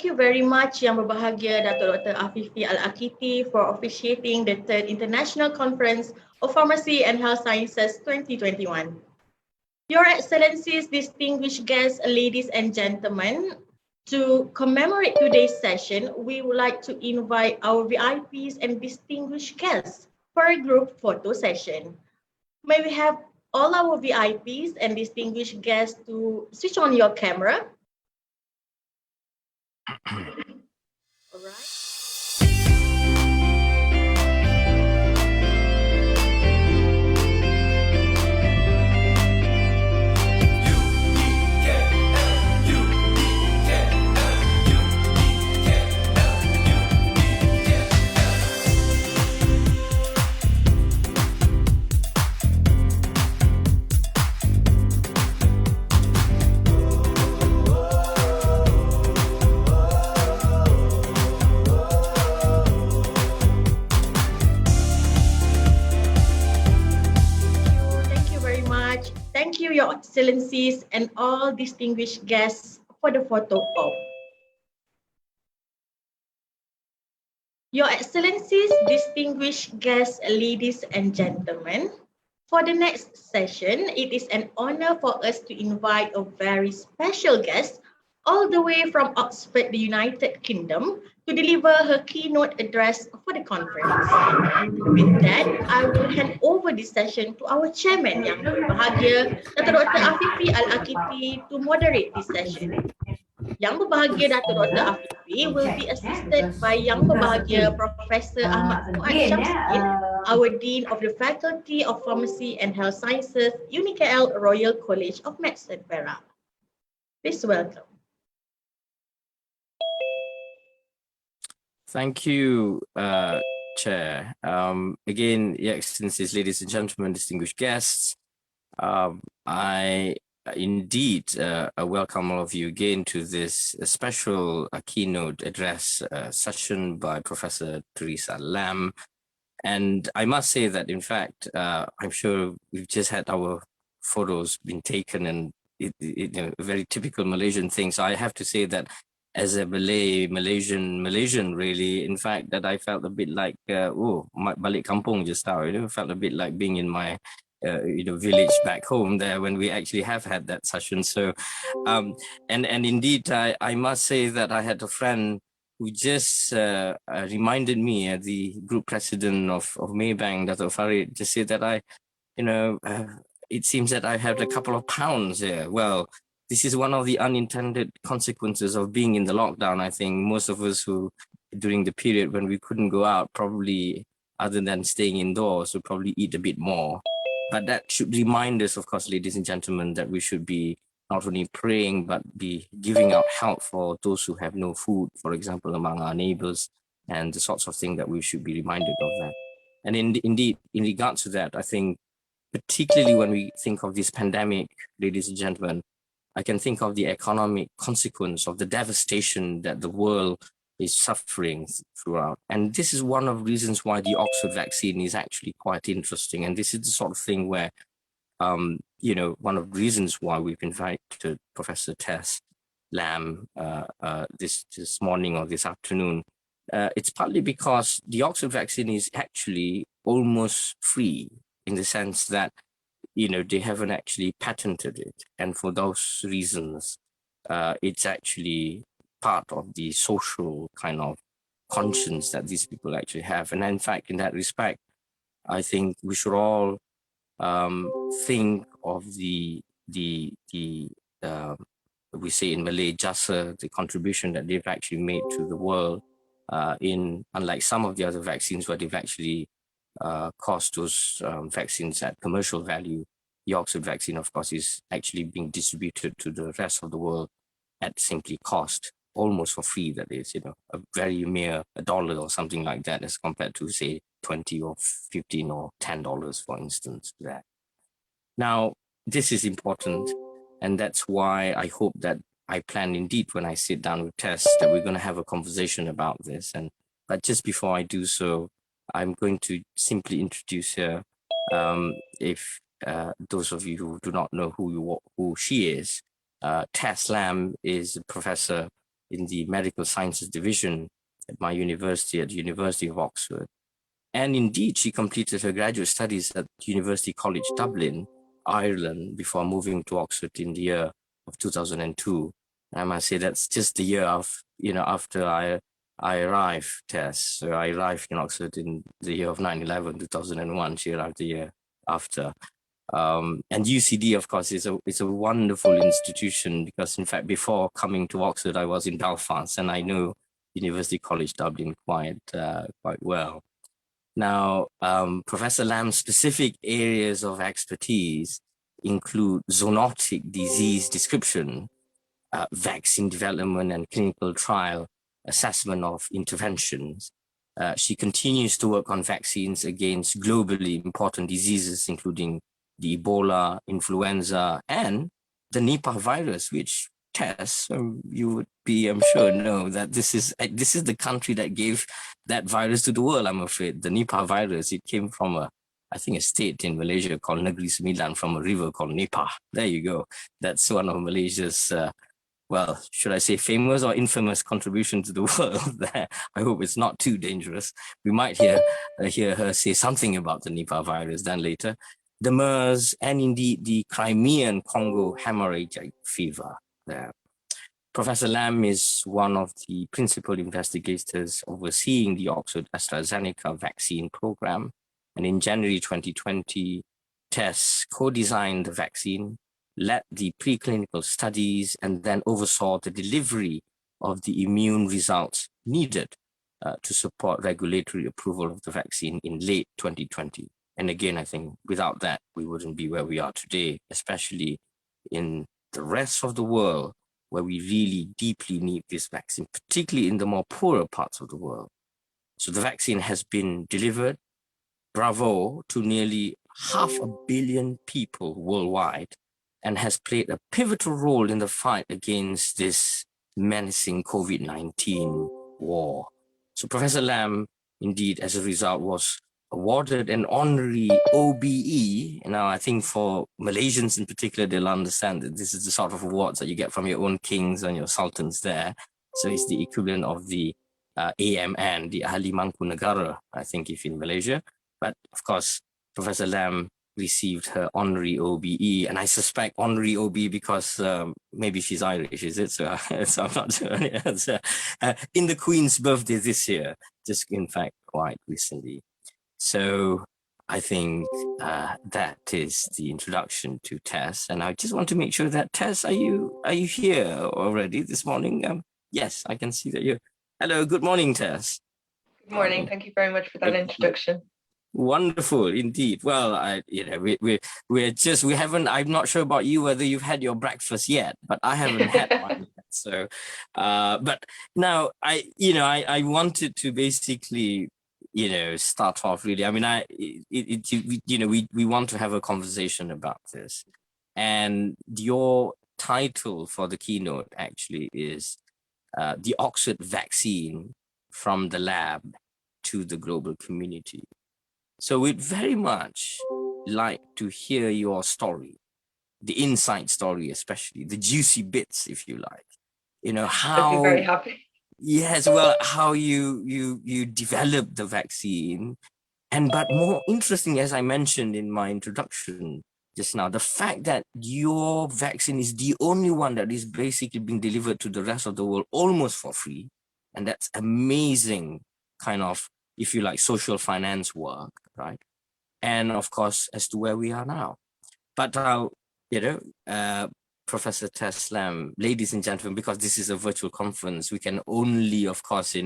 Thank you very much Yang Berbahagia Dato' Dr. Afifi Al-Akiti for officiating the 3rd International Conference of Pharmacy and Health Sciences 2021. Your Excellencies, distinguished guests, ladies and gentlemen, to commemorate today's session, we would like to invite our VIPs and distinguished guests for a group photo session. May we have all our VIPs and distinguished guests to switch on your camera. All right. Thank you, Your Excellencies, and all distinguished guests for the photo op. Your Excellencies, distinguished guests, ladies and gentlemen, for the next session, it is an honor for us to invite a very special guest all the way from Oxford, the United Kingdom, to deliver her keynote address for the conference. With that, I will hand over this session to our chairman, Yang Berbahagia, Dr. Afifi Al-Akiti, to moderate this session. Yang Berbahagia Dr. Afifi will be assisted by Yang Berbahagia Professor Ahmad Fuad Shamsuddin, our Dean of the Faculty of Pharmacy and Health Sciences, UniKL Royal College of Medicine, Perak. Please welcome. Thank you, Chair. Again, Your Excellencies, ladies and gentlemen, distinguished guests, I indeed welcome all of you again to this special keynote address session by Professor Teresa Lam. And I must say that, in fact, I'm sure we've just had our photos been taken, and very typical Malaysian thing. So I have to say that as a Malaysian really, in fact, that I felt a bit like, balik kampung just now, felt a bit like being in my, village back home there when we actually have had that session. So, and indeed, I must say that I had a friend who just reminded me, the group president of Maybank, Dato' Farid, just said that it seems that I had a couple of pounds here. Well, this is one of the unintended consequences of being in the lockdown. I think most of us who, during the period when we couldn't go out, probably, other than staying indoors, would probably eat a bit more. But that should remind us, of course, ladies and gentlemen, that we should be not only praying, but be giving out help for those who have no food, for example, among our neighbors, and the sorts of things that we should be reminded of that. And indeed, in regards to that, I think, particularly when we think of this pandemic, ladies and gentlemen, I can think of the economic consequence of the devastation that the world is suffering throughout. And this is one of the reasons why the Oxford vaccine is actually quite interesting. And this is the sort of thing where, one of the reasons why we've invited Professor Tess Lam this morning or this afternoon. It's partly because the Oxford vaccine is actually almost free, in the sense that they haven't actually patented it. And for those reasons, it's actually part of the social kind of conscience that these people actually have. And in fact, in that respect, I think we should all think of we say in Malay, jasa, the contribution that they've actually made to the world unlike some of the other vaccines where they've actually cost those vaccines at commercial value. The Oxford vaccine, of course, is actually being distributed to the rest of the world at simply cost, almost for free, that is, a very mere $1 or something like that, as compared to, say, 20 or 15 or $10, for instance. That. Now, this is important, and that's why I hope that I plan indeed when I sit down with Tess that we're going to have a conversation about this. But just before I do so, I'm going to simply introduce her. If those of you who do not know who she is, Tess Lam is a professor in the Medical Sciences Division at my university, at the University of Oxford. And indeed, she completed her graduate studies at University College Dublin, Ireland, before moving to Oxford in the year of 2002. I must say that's just the year of, after I arrived, Tess. So I arrived in Oxford in the year of 9/11, 2001. She arrived the year after. And UCD, of course, is a wonderful institution because, in fact, before coming to Oxford, I was in Belfast, and I know University College Dublin quite well. Now, Professor Lam's specific areas of expertise include zoonotic disease description, vaccine development and clinical trial assessment of interventions. She continues to work on vaccines against globally important diseases, including the Ebola, influenza, and the Nipah virus, which, Tess, you would be, I'm sure, know that this is the country that gave that virus to the world, I'm afraid. The Nipah virus, it came from a state in Malaysia called Negeri Sembilan, from a river called Nipah. There you go. That's one of Malaysia's, well, should I say famous or infamous contribution to the world there. I hope it's not too dangerous. We might hear her say something about the Nipah virus then later. The MERS, and indeed the Crimean Congo hemorrhagic fever there. Professor Lam is one of the principal investigators overseeing the Oxford AstraZeneca vaccine program. And in January 2020, Tess co-designed the vaccine, led the preclinical studies, and then oversaw the delivery of the immune results needed to support regulatory approval of the vaccine in late 2020. And again, I think without that, we wouldn't be where we are today, especially in the rest of the world, where we really deeply need this vaccine, particularly in the more poorer parts of the world. So the vaccine has been delivered. Bravo to nearly 500 million people worldwide, and has played a pivotal role in the fight against this menacing COVID-19 war. So Professor Lam, indeed, as a result, was awarded an honorary OBE. Now, I think for Malaysians in particular, they'll understand that this is the sort of awards that you get from your own kings and your sultans there. So it's the equivalent of the AMN, the Ahli Mangku Negara, I think, if in Malaysia. But of course, Professor Lam received her honorary OBE, and I suspect honorary OBE because maybe she's Irish, is it? So, I'm not sure. In the Queen's birthday this year, just in fact quite recently. So I think that is the introduction to Tess, and I just want to make sure that Tess, are you here already this morning? Yes, I can see that you're. Hello, good morning, Tess. Good morning. Thank you very much for that introduction. Wonderful indeed. Well, we haven't. I'm not sure about you whether you've had your breakfast yet, but I haven't had one yet. So, but now I wanted to basically start off really. I mean, we want to have a conversation about this, and your title for the keynote actually is the Oxford vaccine from the lab to the global community. So we'd very much like to hear your story, the inside story, especially the juicy bits, if you like. How. I'd be very happy. Yes, well, how you developed the vaccine, but more interesting, as I mentioned in my introduction just now, the fact that your vaccine is the only one that is basically being delivered to the rest of the world almost for free, and that's amazing kind of, if you like, social finance work, right? And of course, as to where we are now. But Professor Tess Lam, ladies and gentlemen, because this is a virtual conference, we can only, of course,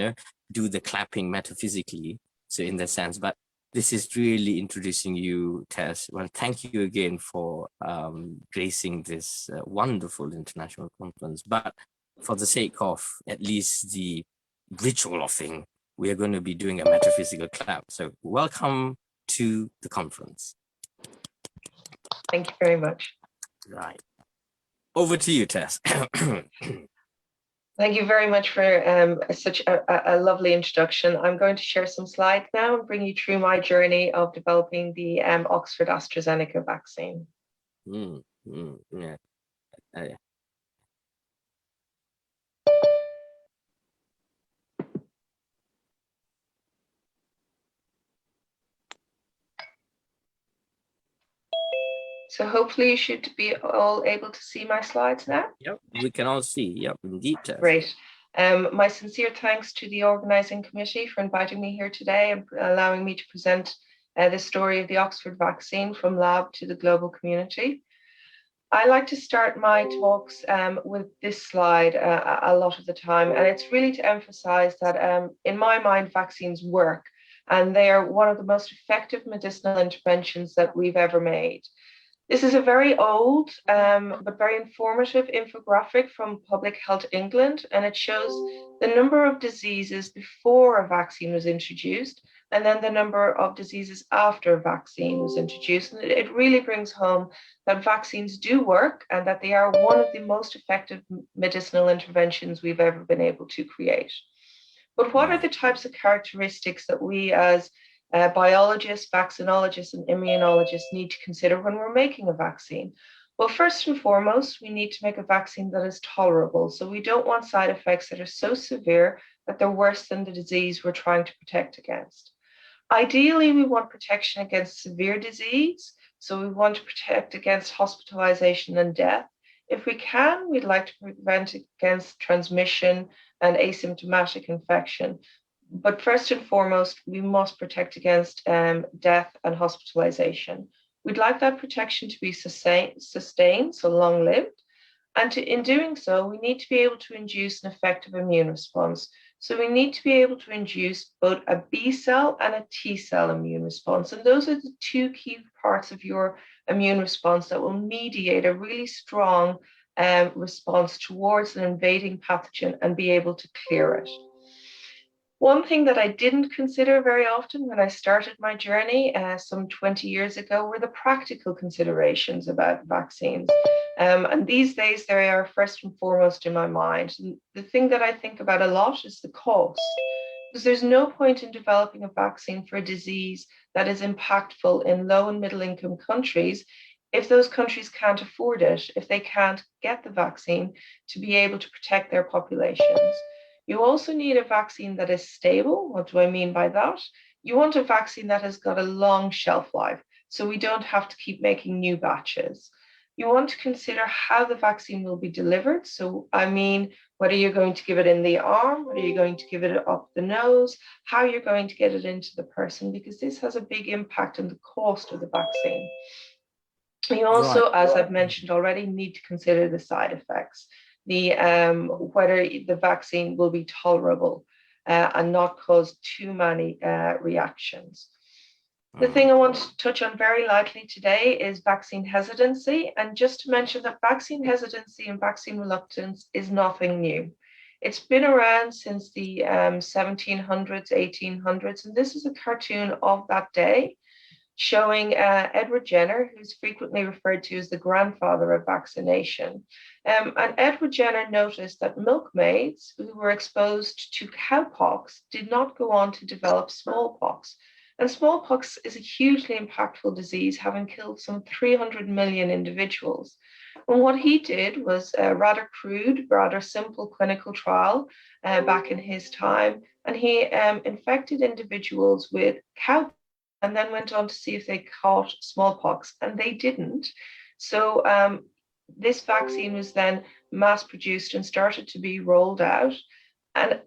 do the clapping metaphysically. So in that sense, but this is really introducing you, Tess. Well, thank you again for gracing this wonderful international conference. But for the sake of at least the ritual of thing, we are going to be doing a metaphysical clap. So welcome to the conference. Thank you very much. Right. Over to you, Tess. Thank you very much for such a lovely introduction. I'm going to share some slides now and bring you through my journey of developing the Oxford AstraZeneca vaccine. Yeah. So hopefully you should be all able to see my slides now. Yep, we can all see. Yep, indeed. Great. My sincere thanks to the organising committee for inviting me here today and allowing me to present the story of the Oxford vaccine from lab to the global community. I like to start my talks with this slide a lot of the time, and it's really to emphasise that in my mind, vaccines work, and they are one of the most effective medicinal interventions that we've ever made. This is a very old but very informative infographic from Public Health England, and it shows the number of diseases before a vaccine was introduced and then the number of diseases after a vaccine was introduced. And it really brings home that vaccines do work and that they are one of the most effective medicinal interventions we've ever been able to create. But what are the types of characteristics that we as biologists, vaccinologists, and immunologists need to consider when we're making a vaccine? Well, first and foremost, we need to make a vaccine that is tolerable. So we don't want side effects that are so severe that they're worse than the disease we're trying to protect against. Ideally, we want protection against severe disease. So we want to protect against hospitalization and death. If we can, we'd like to prevent against transmission and asymptomatic infection. But first and foremost, we must protect against death and hospitalization. We'd like that protection to be sustained, so long-lived. And in doing so, we need to be able to induce an effective immune response. So we need to be able to induce both a B cell and a T cell immune response. And those are the two key parts of your immune response that will mediate a really strong response towards an invading pathogen and be able to clear it. One thing that I didn't consider very often when I started my journey some 20 years ago were the practical considerations about vaccines. And these days they are first and foremost in my mind. And the thing that I think about a lot is the cost, because there's no point in developing a vaccine for a disease that is impactful in low and middle income countries if those countries can't afford it, if they can't get the vaccine to be able to protect their populations. You also need a vaccine that is stable. What do I mean by that? You want a vaccine that has got a long shelf life, so we don't have to keep making new batches. You want to consider how the vaccine will be delivered. So, I mean, whether you're going to give it in the arm, whether you're going to give it up the nose, how you're going to get it into the person, because this has a big impact on the cost of the vaccine. You also, as I've mentioned already, need to consider the side effects. Whether the vaccine will be tolerable and not cause too many reactions. The thing I want to touch on very lightly today is vaccine hesitancy. And just to mention that vaccine hesitancy and vaccine reluctance is nothing new. It's been around since the 1700s, 1800s, and this is a cartoon of that day showing Edward Jenner, who's frequently referred to as the grandfather of vaccination. And Edward Jenner noticed that milkmaids who were exposed to cowpox did not go on to develop smallpox. And smallpox is a hugely impactful disease, having killed some 300 million individuals. And what he did was a rather crude, rather simple clinical trial back in his time. And he infected individuals with cowpox and then went on to see if they caught smallpox, and they didn't. So this vaccine was then mass produced and started to be rolled out. And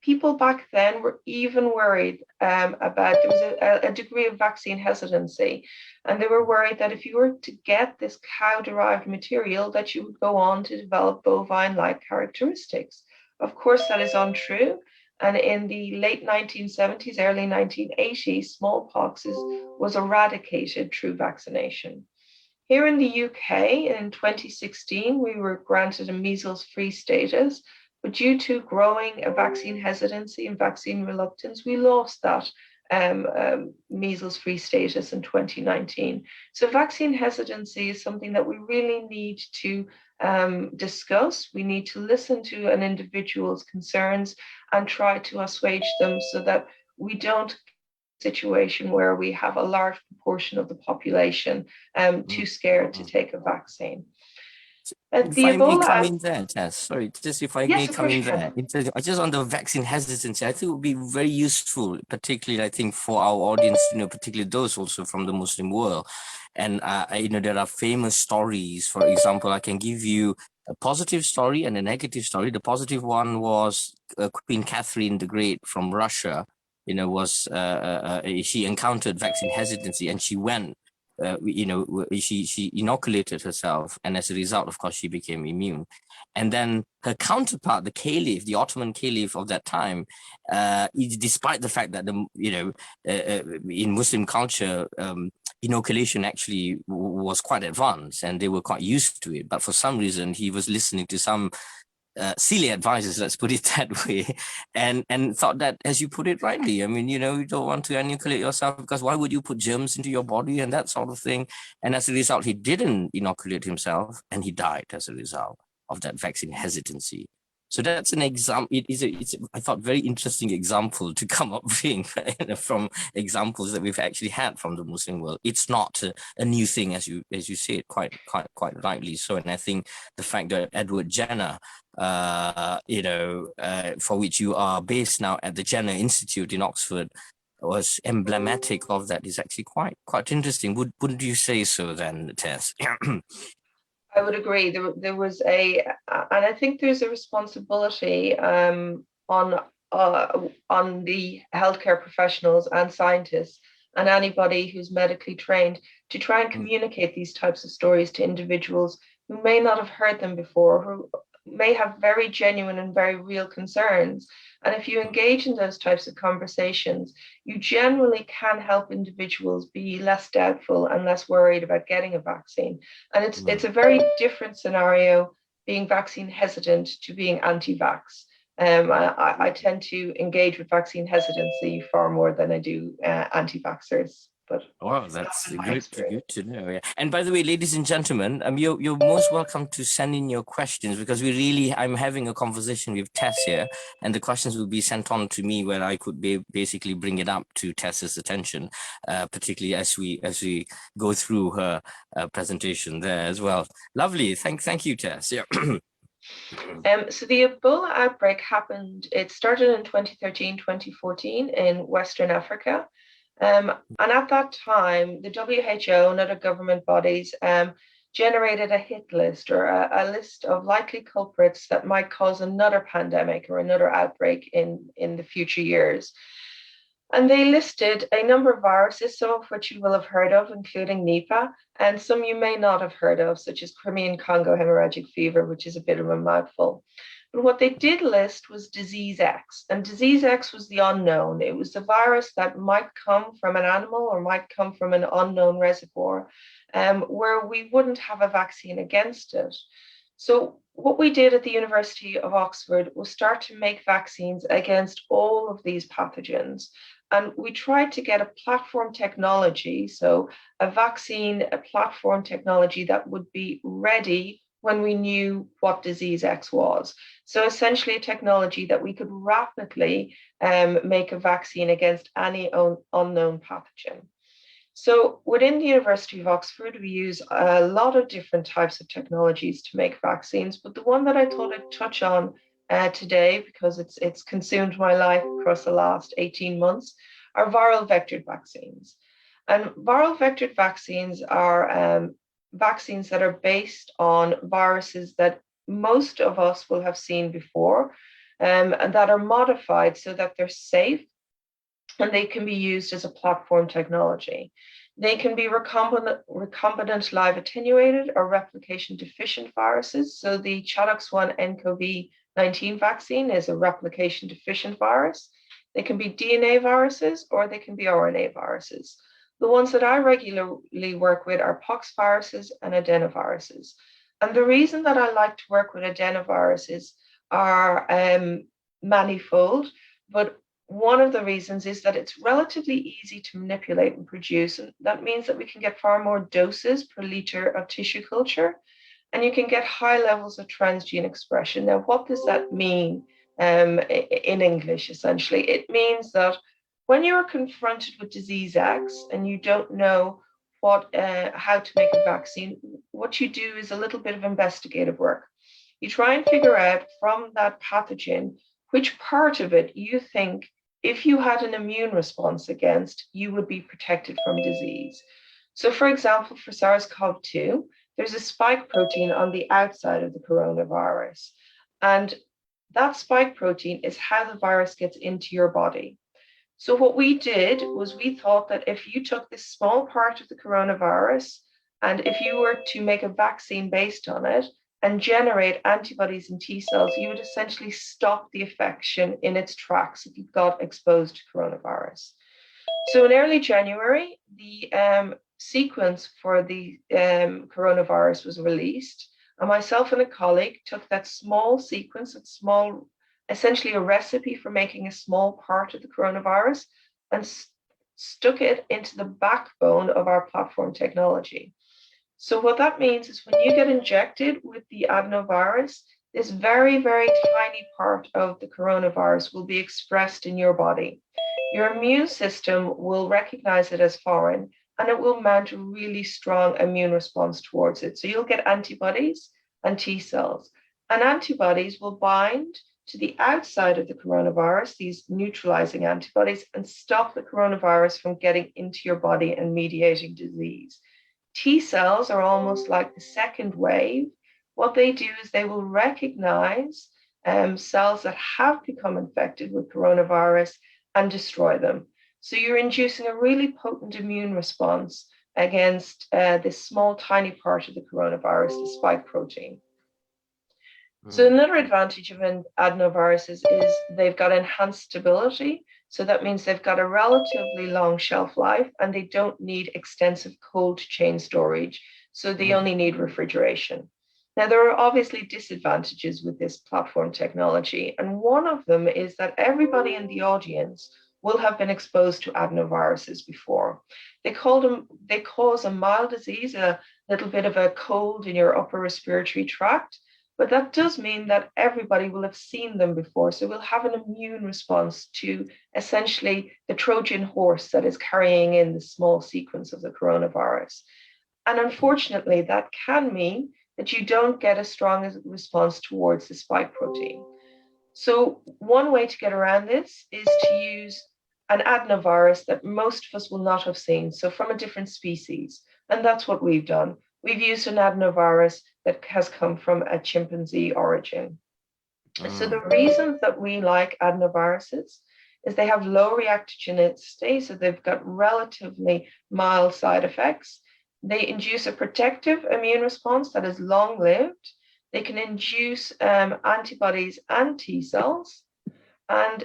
people back then were even worried about, there was a degree of vaccine hesitancy. And they were worried that if you were to get this cow-derived material, that you would go on to develop bovine-like characteristics. Of course, that is untrue. And in the late 1970s, early 1980s, smallpox was eradicated through vaccination. Here in the UK, in 2016, we were granted a measles-free status, but due to growing vaccine hesitancy and vaccine reluctance, we lost that measles-free status in 2019. So vaccine hesitancy is something that we really need to discuss. We need to listen to an individual's concerns and try to assuage them so that we don't get a situation where we have a large proportion of the population too scared to take a vaccine. If I may come in there, Tess, sorry, just if I may come in there, just on the vaccine hesitancy, I think it would be very useful, particularly I think for our audience, particularly those also from the Muslim world. And there are famous stories. For example, I can give you a positive story and a negative story. The positive one was Queen Catherine the Great from Russia. She encountered vaccine hesitancy, and she went. She inoculated herself, and as a result, of course, she became immune. And then her counterpart, the Caliph, the Ottoman Caliph of that time, despite the fact that in Muslim culture, inoculation actually was quite advanced and they were quite used to it, but for some reason he was listening to some silly advices, let's put it that way, and thought that, as you put it rightly, you don't want to inoculate yourself because why would you put germs into your body and that sort of thing. And as a result, he didn't inoculate himself and he died as a result of that vaccine hesitancy. So that's an example. It's I thought, very interesting example to come up with from examples that we've actually had from the Muslim world. It's not a new thing, as you say it quite rightly so. And I think the fact that Edward Jenner, for which you are based now at the Jenner Institute in Oxford, was emblematic of that, is actually quite interesting. Wouldn't you say so then, Tess? I would agree. There was and I think there's a responsibility on the healthcare professionals and scientists and anybody who's medically trained to try and communicate these types of stories to individuals who may not have heard them before, who may have very genuine and very real concerns. And if you engage in those types of conversations, you generally can help individuals be less doubtful and less worried about getting a vaccine. And it's a very different scenario being vaccine hesitant to being anti-vax. I tend to engage with vaccine hesitancy far more than I do anti-vaxxers. But that's good to know. Yeah. And by the way, ladies and gentlemen, you're most welcome to send in your questions, because I'm having a conversation with Tess here, and the questions will be sent on to me where I could basically bring it up to Tess's attention, particularly as we go through her presentation there as well. Lovely. Thank you, Tess. Yeah. So the Ebola outbreak it started in 2013, 2014 in Western Africa. And at that time, the WHO and other government bodies generated a hit list, or a list of likely culprits that might cause another pandemic or another outbreak in the future years. And they listed a number of viruses, some of which you will have heard of, including Nipah, and some you may not have heard of, such as Crimean Congo hemorrhagic fever, which is a bit of a mouthful. But what they did list was disease X, and disease X was the unknown. It was the virus that might come from an animal or might come from an unknown reservoir, where we wouldn't have a vaccine against it. So what we did at the University of Oxford was start to make vaccines against all of these pathogens. And we tried to get a platform technology, so a platform technology that would be ready when we knew what disease X was. So essentially a technology that we could rapidly make a vaccine against any unknown pathogen. So within the University of Oxford, we use a lot of different types of technologies to make vaccines, but the one that I thought I'd touch on today, because it's consumed my life across the last 18 months, are viral vectored vaccines. And viral vectored vaccines are vaccines that are based on viruses that most of us will have seen before, and that are modified so that they're safe, and they can be used as a platform technology. They can be recombinant live attenuated or replication deficient viruses. So the ChAdOx1-nCoV-19 vaccine is a replication deficient virus. They can be DNA viruses or they can be RNA viruses. The ones that I regularly work with are pox viruses and adenoviruses. And the reason that I like to work with adenoviruses are manifold, but one of the reasons is that it's relatively easy to manipulate and produce. And that means that we can get far more doses per liter of tissue culture, and you can get high levels of transgene expression. Now, what does that mean in English, essentially? It means that when you are confronted with disease X and you don't know how to make a vaccine, what you do is a little bit of investigative work. You try and figure out from that pathogen which part of it you think, if you had an immune response against, you would be protected from disease. So for example, for SARS-CoV-2, there's a spike protein on the outside of the coronavirus. And that spike protein is how the virus gets into your body. So what we did was we thought that if you took this small part of the coronavirus, and if you were to make a vaccine based on it and generate antibodies and T cells, you would essentially stop the infection in its tracks if you got exposed to coronavirus. So in early January, the sequence for the coronavirus was released. And myself and a colleague took that small sequence, essentially a recipe for making a small part of the coronavirus, and stuck it into the backbone of our platform technology. So what that means is when you get injected with the adenovirus, this very, very tiny part of the coronavirus will be expressed in your body. Your immune system will recognize it as foreign, and it will mount a really strong immune response towards it. So you'll get antibodies and T cells. And antibodies will bind to the outside of the coronavirus, these neutralizing antibodies, and stop the coronavirus from getting into your body and mediating disease. T cells are almost like the second wave. What they do is they will recognize cells that have become infected with coronavirus and destroy them. So you're inducing a really potent immune response against this small, tiny part of the coronavirus, the spike protein. So another advantage of adenoviruses is they've got enhanced stability. So that means they've got a relatively long shelf life and they don't need extensive cold chain storage. So they only need refrigeration. Now, there are obviously disadvantages with this platform technology. And one of them is that everybody in the audience will have been exposed to adenoviruses before. They cause a mild disease, a little bit of a cold in your upper respiratory tract. But that does mean that everybody will have seen them before. So we'll have an immune response to essentially the Trojan horse that is carrying in the small sequence of the coronavirus. And unfortunately, that can mean that you don't get a strong response towards the spike protein. So one way to get around this is to use an adenovirus that most of us will not have seen, so from a different species. And that's what we've done. We've used an adenovirus that has come from a chimpanzee origin. So the reasons that we like adenoviruses is they have low reactogenicity, so they've got relatively mild side effects. They induce a protective immune response that is long-lived. They can induce antibodies and T cells, and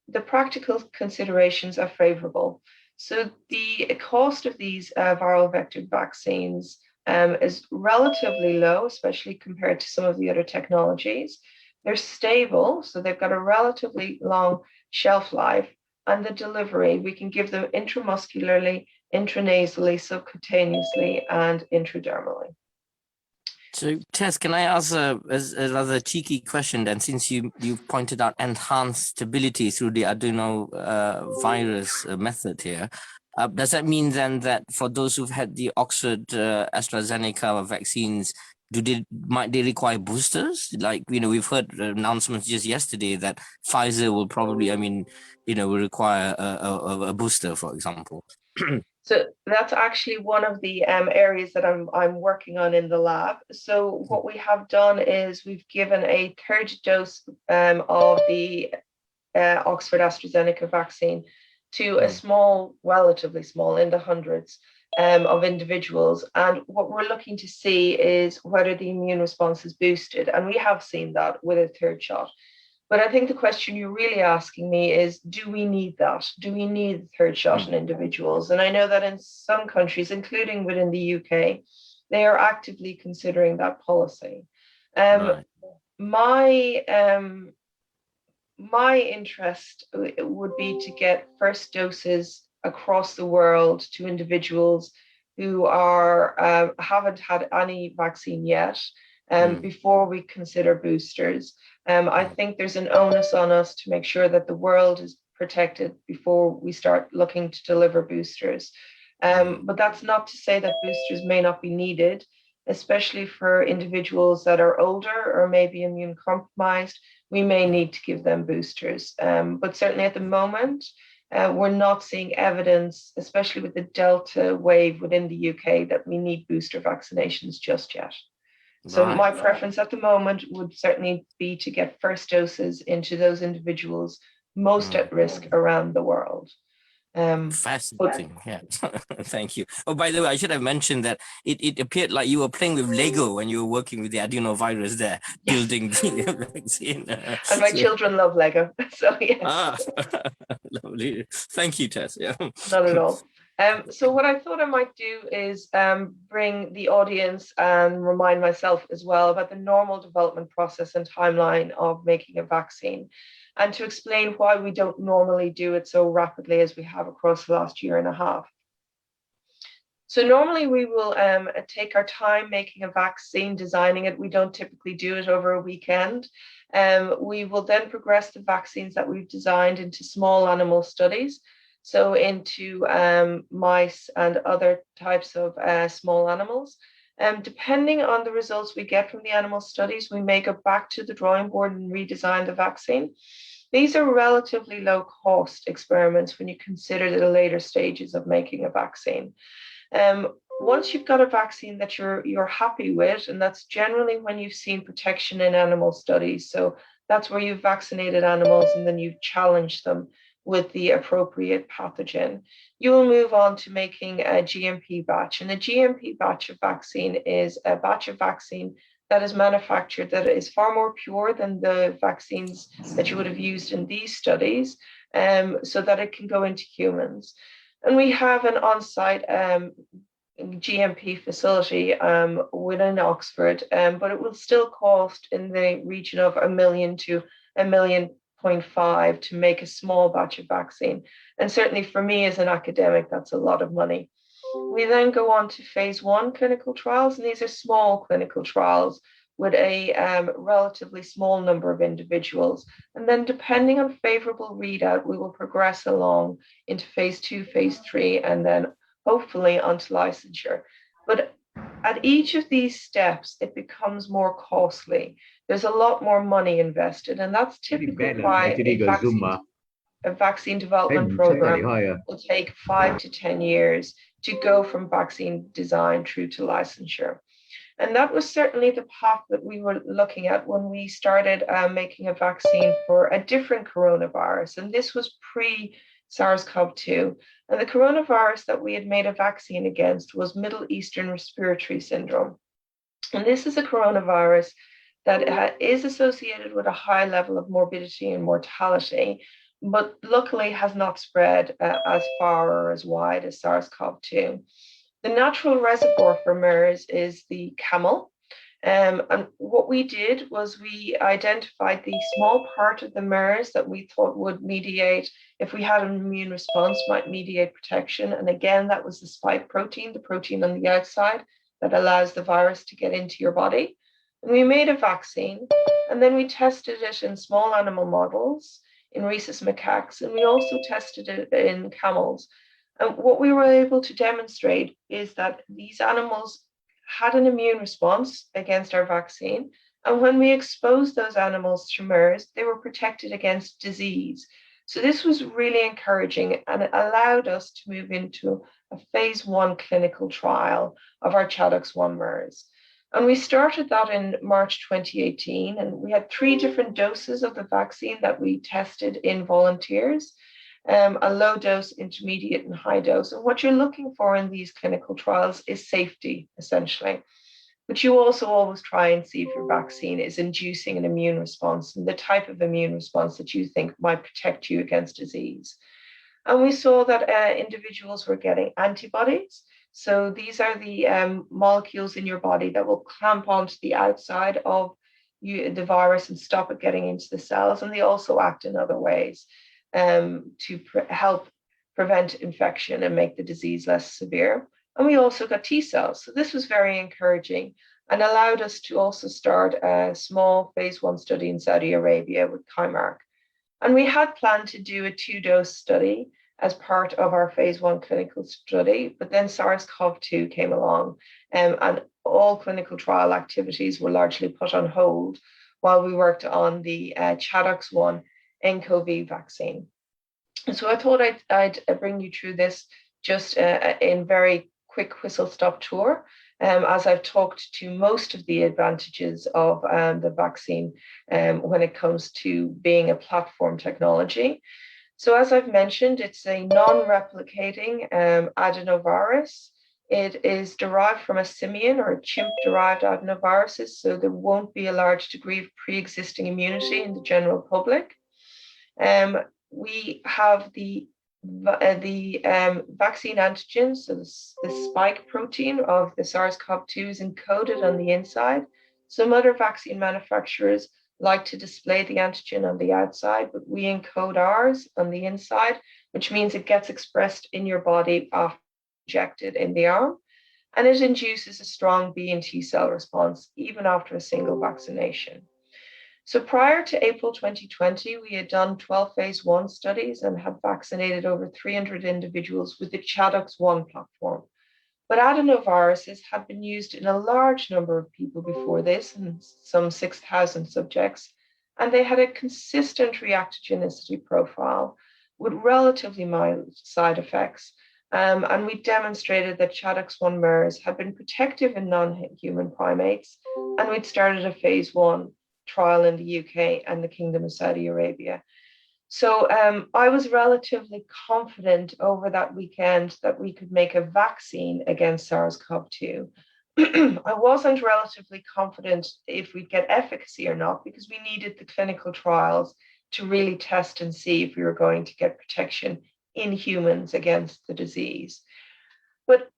the practical considerations are favorable. So the cost of these viral vector vaccines is relatively low, especially compared to some of the other technologies. They're stable, so they've got a relatively long shelf life, and the delivery, we can give them intramuscularly, intranasally, subcutaneously, and intradermally. So, Tess, can I ask a rather cheeky question then, since you pointed out enhanced stability through the adenovirus method here? Does that mean then that for those who've had the Oxford AstraZeneca vaccines, might they require boosters? Like, we've heard announcements just yesterday that Pfizer will probably, will require a booster, for example. So that's actually one of the areas that I'm working on in the lab. So what we have done is we've given a third dose of the Oxford AstraZeneca vaccine to a small, relatively small, in the hundreds of individuals. And what we're looking to see is whether the immune response is boosted. And we have seen that with a third shot. But I think the question you're really asking me is, do we need that? Do we need the third shot in individuals? And I know that in some countries, including within the UK, they are actively considering that policy. Right. My interest would be to get first doses across the world to individuals who haven't had any vaccine yet, before we consider boosters. I think there's an onus on us to make sure that the world is protected before we start looking to deliver boosters. But that's not to say that boosters may not be needed, especially for individuals that are older or maybe immune compromised. We may need to give them boosters. But certainly at the moment, we're not seeing evidence, especially with the Delta wave within the UK, that we need booster vaccinations just yet. So my preference at the moment would certainly be to get first doses into those individuals most at risk around the world. Fascinating. Yeah. Thank you. Oh, by the way, I should have mentioned that it appeared like you were playing with Lego when you were working with the adenovirus there, building the vaccine. And my children love Lego. So yes. Lovely. Thank you, Tess. Yeah. Not at all. So what I thought I might do is bring the audience and remind myself as well about the normal development process and timeline of making a vaccine, and to explain why we don't normally do it so rapidly as we have across the last year and a half. So normally we will take our time making a vaccine, designing it. We don't typically do it over a weekend. We will then progress the vaccines that we've designed into small animal studies. So into mice and other types of small animals. Depending on the results we get from the animal studies, we may go back to the drawing board and redesign the vaccine. These are relatively low cost experiments when you consider the later stages of making a vaccine. Once you've got a vaccine that you're happy with, and that's generally when you've seen protection in animal studies. So that's where you've vaccinated animals and then you've challenged them with the appropriate pathogen. You will move on to making a GMP batch. And a GMP batch of vaccine is a batch of vaccine that is manufactured that is far more pure than the vaccines that you would have used in these studies, so that it can go into humans. And we have an on-site GMP facility within Oxford, but it will still cost in the region of $1 million to $1.5 million to make a small batch of vaccine. And certainly for me as an academic, that's a lot of money. We then go on to phase 1 clinical trials, and these are small clinical trials with a relatively small number of individuals. And then depending on favorable readout, we will progress along into phase 2, phase 3, and then hopefully onto licensure. But at each of these steps, it becomes more costly. There's a lot more money invested, and that's typically why a vaccine development program will take 5 to 10 years to go from vaccine design through to licensure. And that was certainly the path that we were looking at when we started making a vaccine for a different coronavirus. And this was pre-SARS-CoV-2. And the coronavirus that we had made a vaccine against was Middle Eastern Respiratory Syndrome. And this is a coronavirus that is associated with a high level of morbidity and mortality, but luckily has not spread as far or as wide as SARS-CoV-2. The natural reservoir for MERS is the camel. And what we did was we identified the small part of the MERS that we thought would mediate, if we had an immune response, might mediate protection. And again, that was the spike protein, the protein on the outside that allows the virus to get into your body. And we made a vaccine, and then we tested it in small animal models, in rhesus macaques, and we also tested it in camels. And what we were able to demonstrate is that these animals had an immune response against our vaccine. And when we exposed those animals to MERS, they were protected against disease. So this was really encouraging, and it allowed us to move into a phase 1 clinical trial of our ChAdOx1 MERS. And we started that in March 2018, and we had 3 different doses of the vaccine that we tested in volunteers, a low dose, intermediate, and high dose. And what you're looking for in these clinical trials is safety, essentially. But you also always try and see if your vaccine is inducing an immune response and the type of immune response that you think might protect you against disease. And we saw that individuals were getting antibodies. So these are the molecules in your body that will clamp onto the outside of the virus and stop it getting into the cells. And they also act in other ways to help prevent infection and make the disease less severe. And we also got T cells. So this was very encouraging and allowed us to also start a small phase 1 study in Saudi Arabia with Chimark. And we had planned to do a 2-dose study as part of our phase 1 clinical study, but then SARS-CoV-2 came along, and all clinical trial activities were largely put on hold while we worked on the ChAdOx1 nCoV vaccine. So I thought I'd bring you through this just in very quick whistle-stop tour, as I've talked to most of the advantages of the vaccine when it comes to being a platform technology. So as I've mentioned, it's a non-replicating adenovirus. It is derived from a simian or a chimp-derived adenoviruses, so there won't be a large degree of pre-existing immunity in the general public. We have the vaccine antigen, so the spike protein of the SARS-CoV-2 is encoded on the inside. Some other vaccine manufacturers like to display the antigen on the outside, but we encode ours on the inside, which means it gets expressed in your body after injected in the arm, and it induces a strong B and T cell response even after a single vaccination. So prior to April 2020, we had done 12 phase 1 studies and had vaccinated over 300 individuals with the ChAdOx1 platform. But adenoviruses had been used in a large number of people before this, and some 6,000 subjects, and they had a consistent reactogenicity profile with relatively mild side effects. And we demonstrated that ChAdOx1 MERS had been protective in non-human primates, and we'd started a phase 1 trial in the UK and the Kingdom of Saudi Arabia. So I was relatively confident over that weekend that we could make a vaccine against SARS-CoV-2. I wasn't relatively confident if we'd get efficacy or not, because we needed the clinical trials to really test and see if we were going to get protection in humans against the disease. But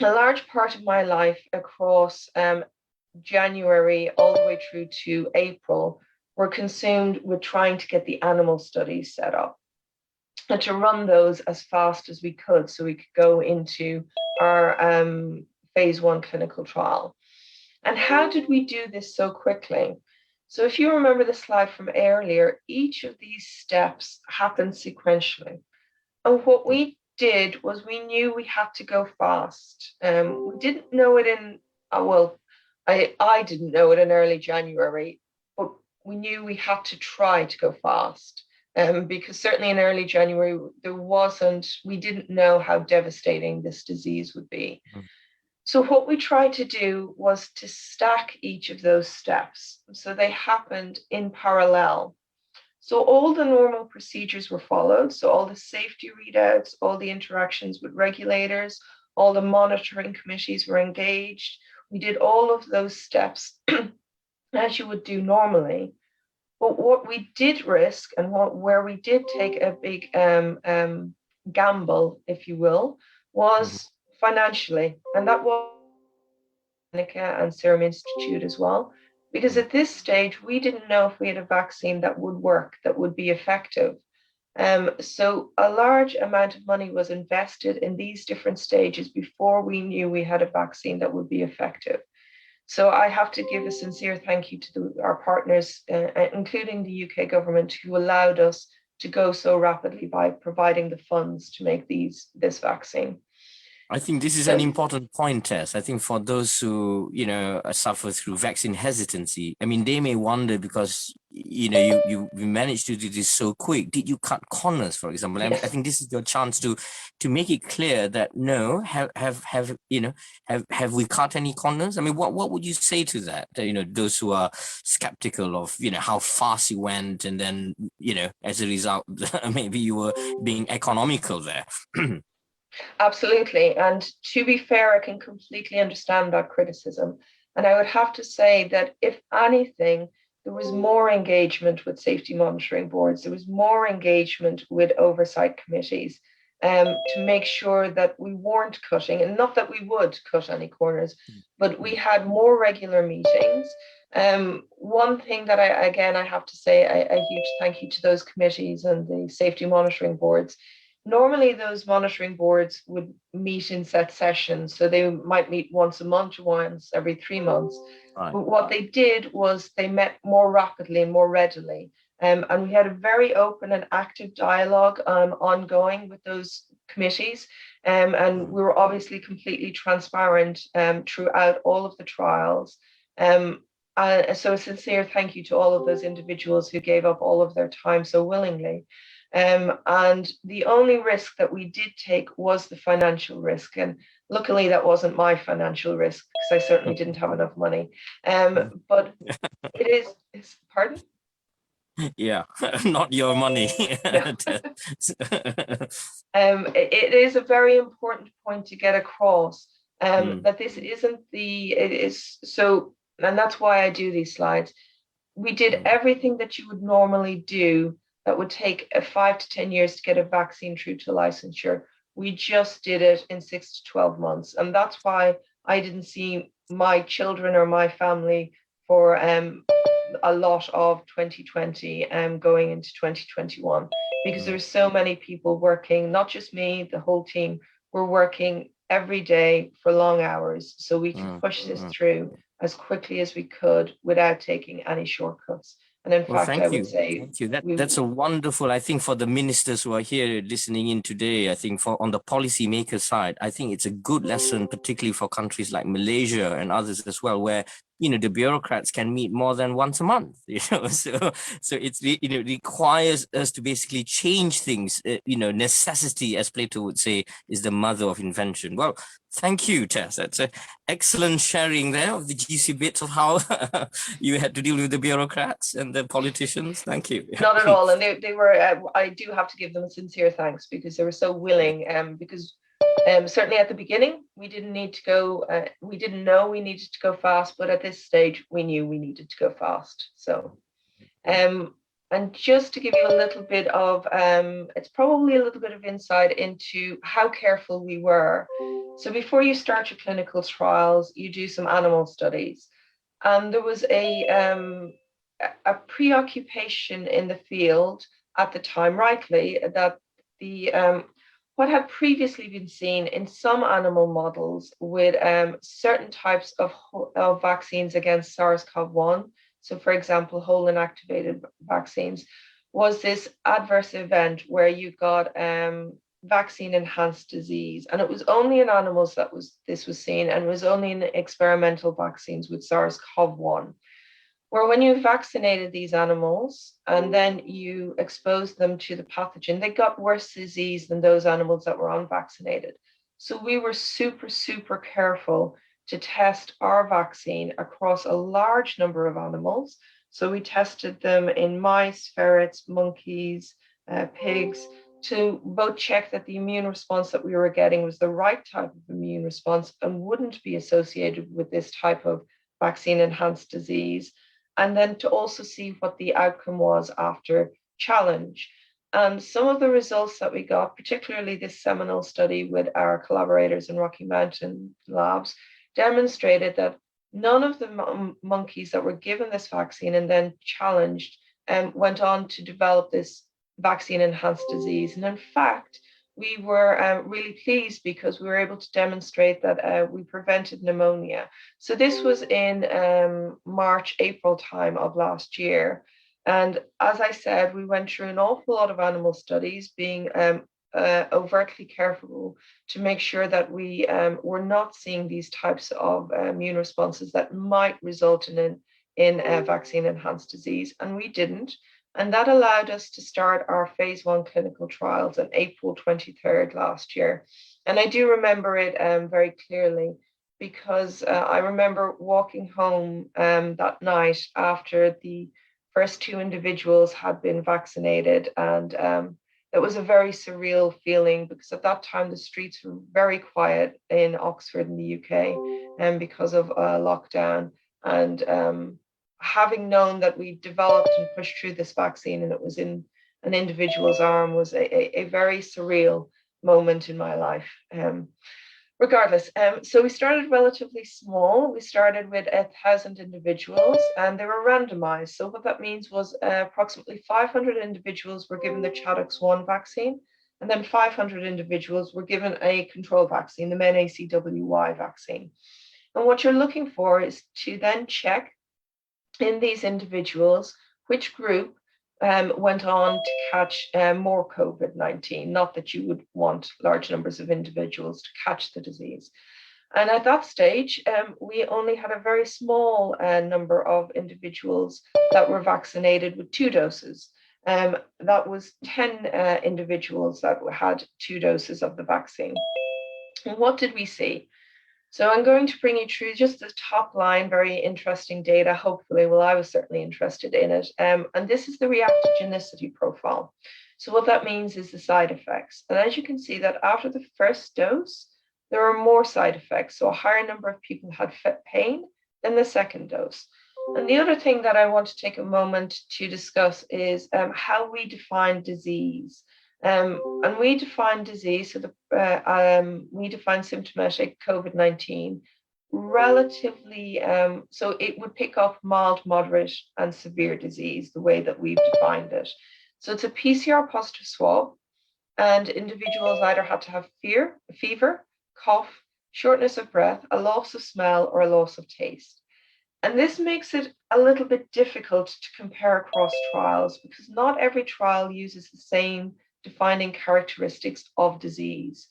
a large part of my life across January all the way through to April were consumed with trying to get the animal studies set up and to run those as fast as we could so we could go into our phase 1 clinical trial. And how did we do this so quickly? So if you remember the slide from earlier, each of these steps happened sequentially. And what we did was we knew we had to go fast. We didn't know it in, I didn't know it in early January, but we knew we had to try to go fast, because certainly in early January, we didn't know how devastating this disease would be. So what we tried to do was to stack each of those steps. So they happened in parallel. So all the normal procedures were followed. So all the safety readouts, all the interactions with regulators, all the monitoring committees were engaged. We did all of those steps as you would do normally. But what we did risk and where we did take a big gamble, if you will, was financially. And that was and Serum Institute as well. Because at this stage, we didn't know if we had a vaccine that would work, that would be effective. So a large amount of money was invested in these different stages before we knew we had a vaccine that would be effective. So I have to give a sincere thank you to our partners, including the UK government, who allowed us to go so rapidly by providing the funds to make this vaccine. I think this is an important point, Tess. I think for those who, suffer through vaccine hesitancy, I mean, they may wonder because, you managed to do this so quick. Did you cut corners, for example? Yes. I think this is your chance to make it clear that no, have we cut any corners? I mean, what would you say to that? Those who are skeptical of, how fast you went, and then, as a result, maybe you were being economical there. Absolutely. And to be fair, I can completely understand that criticism. And I would have to say that if anything, there was more engagement with safety monitoring boards. There was more engagement with oversight committees to make sure that we weren't cutting, and not that we would cut any corners, but we had more regular meetings. One thing that I have to say a huge thank you to those committees and the safety monitoring boards. Normally, those monitoring boards would meet in set sessions, so they might meet once a month or once every 3 months. Right. But what they did was they met more rapidly and more readily. And we had a very open and active dialogue ongoing with those committees. And we were obviously completely transparent throughout all of the trials. So a sincere thank you to all of those individuals who gave up all of their time so willingly. And the only risk that we did take was the financial risk. And luckily that wasn't my financial risk, because I certainly didn't have enough money. But it is, pardon? Yeah, not your money. It is a very important point to get across, that this isn't it is so, and that's why I do these slides. We did everything that you would normally do that would take 5 to 10 years to get a vaccine through to licensure. We just did it in 6 to 12 months. And that's why I didn't see my children or my family for a lot of 2020 going into 2021, because there's so many people working, not just me, the whole team, we're working every day for long hours so we can push this through as quickly as we could without taking any shortcuts. And in fact, I would say, thank you. That's a wonderful, I think, for the ministers who are here listening in today, I think on the policymaker side, I think it's a good lesson, particularly for countries like Malaysia and others as well, where, the bureaucrats can meet more than once a month, so it's, it requires us to basically change things, necessity, as Plato would say, is the mother of invention. Well, thank you, Tess. That's an excellent sharing there of the juicy bits of how you had to deal with the bureaucrats and the politicians. Thank you. Not at all. And they were, I do have to give them a sincere thanks, because they were so willing, because certainly at the beginning, we didn't need to go, we didn't know we needed to go fast, but at this stage, we knew we needed to go fast. So, and just to give you a little bit of, it's probably a little bit of insight into how careful we were. So before you start your clinical trials, you do some animal studies. And there was a preoccupation in the field at the time, rightly, that the what had previously been seen in some animal models with certain types of vaccines against SARS-CoV-1, so for example, whole inactivated vaccines, was this adverse event where you got vaccine-enhanced disease. And it was only in animals that this was seen, and it was only in experimental vaccines with SARS-CoV-1. Where when you vaccinated these animals and then you exposed them to the pathogen, they got worse disease than those animals that were unvaccinated. So we were super, super careful to test our vaccine across a large number of animals. So we tested them in mice, ferrets, monkeys, pigs, to both check that the immune response that we were getting was the right type of immune response and wouldn't be associated with this type of vaccine-enhanced disease. And then to also see what the outcome was after challenge. And some of the results that we got, particularly this seminal study with our collaborators in Rocky Mountain Labs, demonstrated that none of the monkeys that were given this vaccine and then challenged went on to develop this vaccine-enhanced disease. And in fact, we were really pleased because we were able to demonstrate that we prevented pneumonia. So this was in March, April time of last year. And as I said, we went through an awful lot of animal studies, being overtly careful to make sure that we were not seeing these types of immune responses that might result in vaccine-enhanced disease. And we didn't. And that allowed us to start our phase 1 clinical trials on April 23rd last year. And I do remember it very clearly, because I remember walking home that night after the first 2 individuals had been vaccinated. And it was a very surreal feeling, because at that time, the streets were very quiet in Oxford in the UK because of lockdown. And having known that we developed and pushed through this vaccine and it was in an individual's arm was a very surreal moment in my life. Regardless, so we started relatively small. We started with 1,000 individuals and they were randomized. So what that means was approximately 500 individuals were given the ChAdOx1 vaccine, and then 500 individuals were given a control vaccine, the MenACWY vaccine. And what you're looking for is to then check in these individuals which group went on to catch more COVID-19, not that you would want large numbers of individuals to catch the disease. And at that stage, we only had a very small number of individuals that were vaccinated with 2 doses. That was 10 individuals that had 2 doses of the vaccine. And what did we see? So I'm going to bring you through just the top line, very interesting data, hopefully. Well, I was certainly interested in it. And this is the reactogenicity profile. So what that means is the side effects. And as you can see that after the first dose, there are more side effects. So a higher number of people had pain than the second dose. And the other thing that I want to take a moment to discuss is how we define disease. And we define disease, so we define symptomatic COVID-19 relatively, so it would pick up mild, moderate, and severe disease, the way that we've defined it. So it's a PCR positive swab, and individuals either had to have fever, cough, shortness of breath, a loss of smell, or a loss of taste. And this makes it a little bit difficult to compare across trials because not every trial uses the same defining characteristics of disease.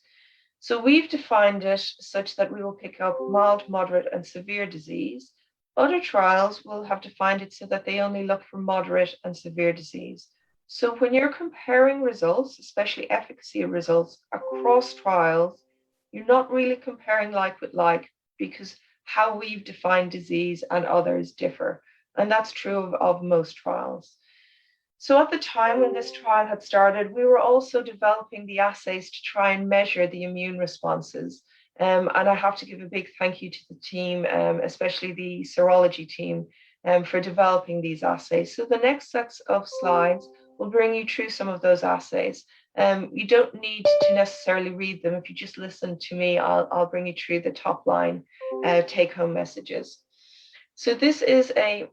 So we've defined it such that we will pick up mild, moderate, and severe disease. Other trials will have defined it so that they only look for moderate and severe disease. So when you're comparing results, especially efficacy results across trials, you're not really comparing like with like because how we've defined disease and others differ. And that's true of most trials. So at the time when this trial had started, we were also developing the assays to try and measure the immune responses. And I have to give a big thank you to the team, especially the serology team, for developing these assays. So the next sets of slides will bring you through some of those assays. You don't need to necessarily read them. If you just listen to me, I'll bring you through the top line take-home messages. So this is a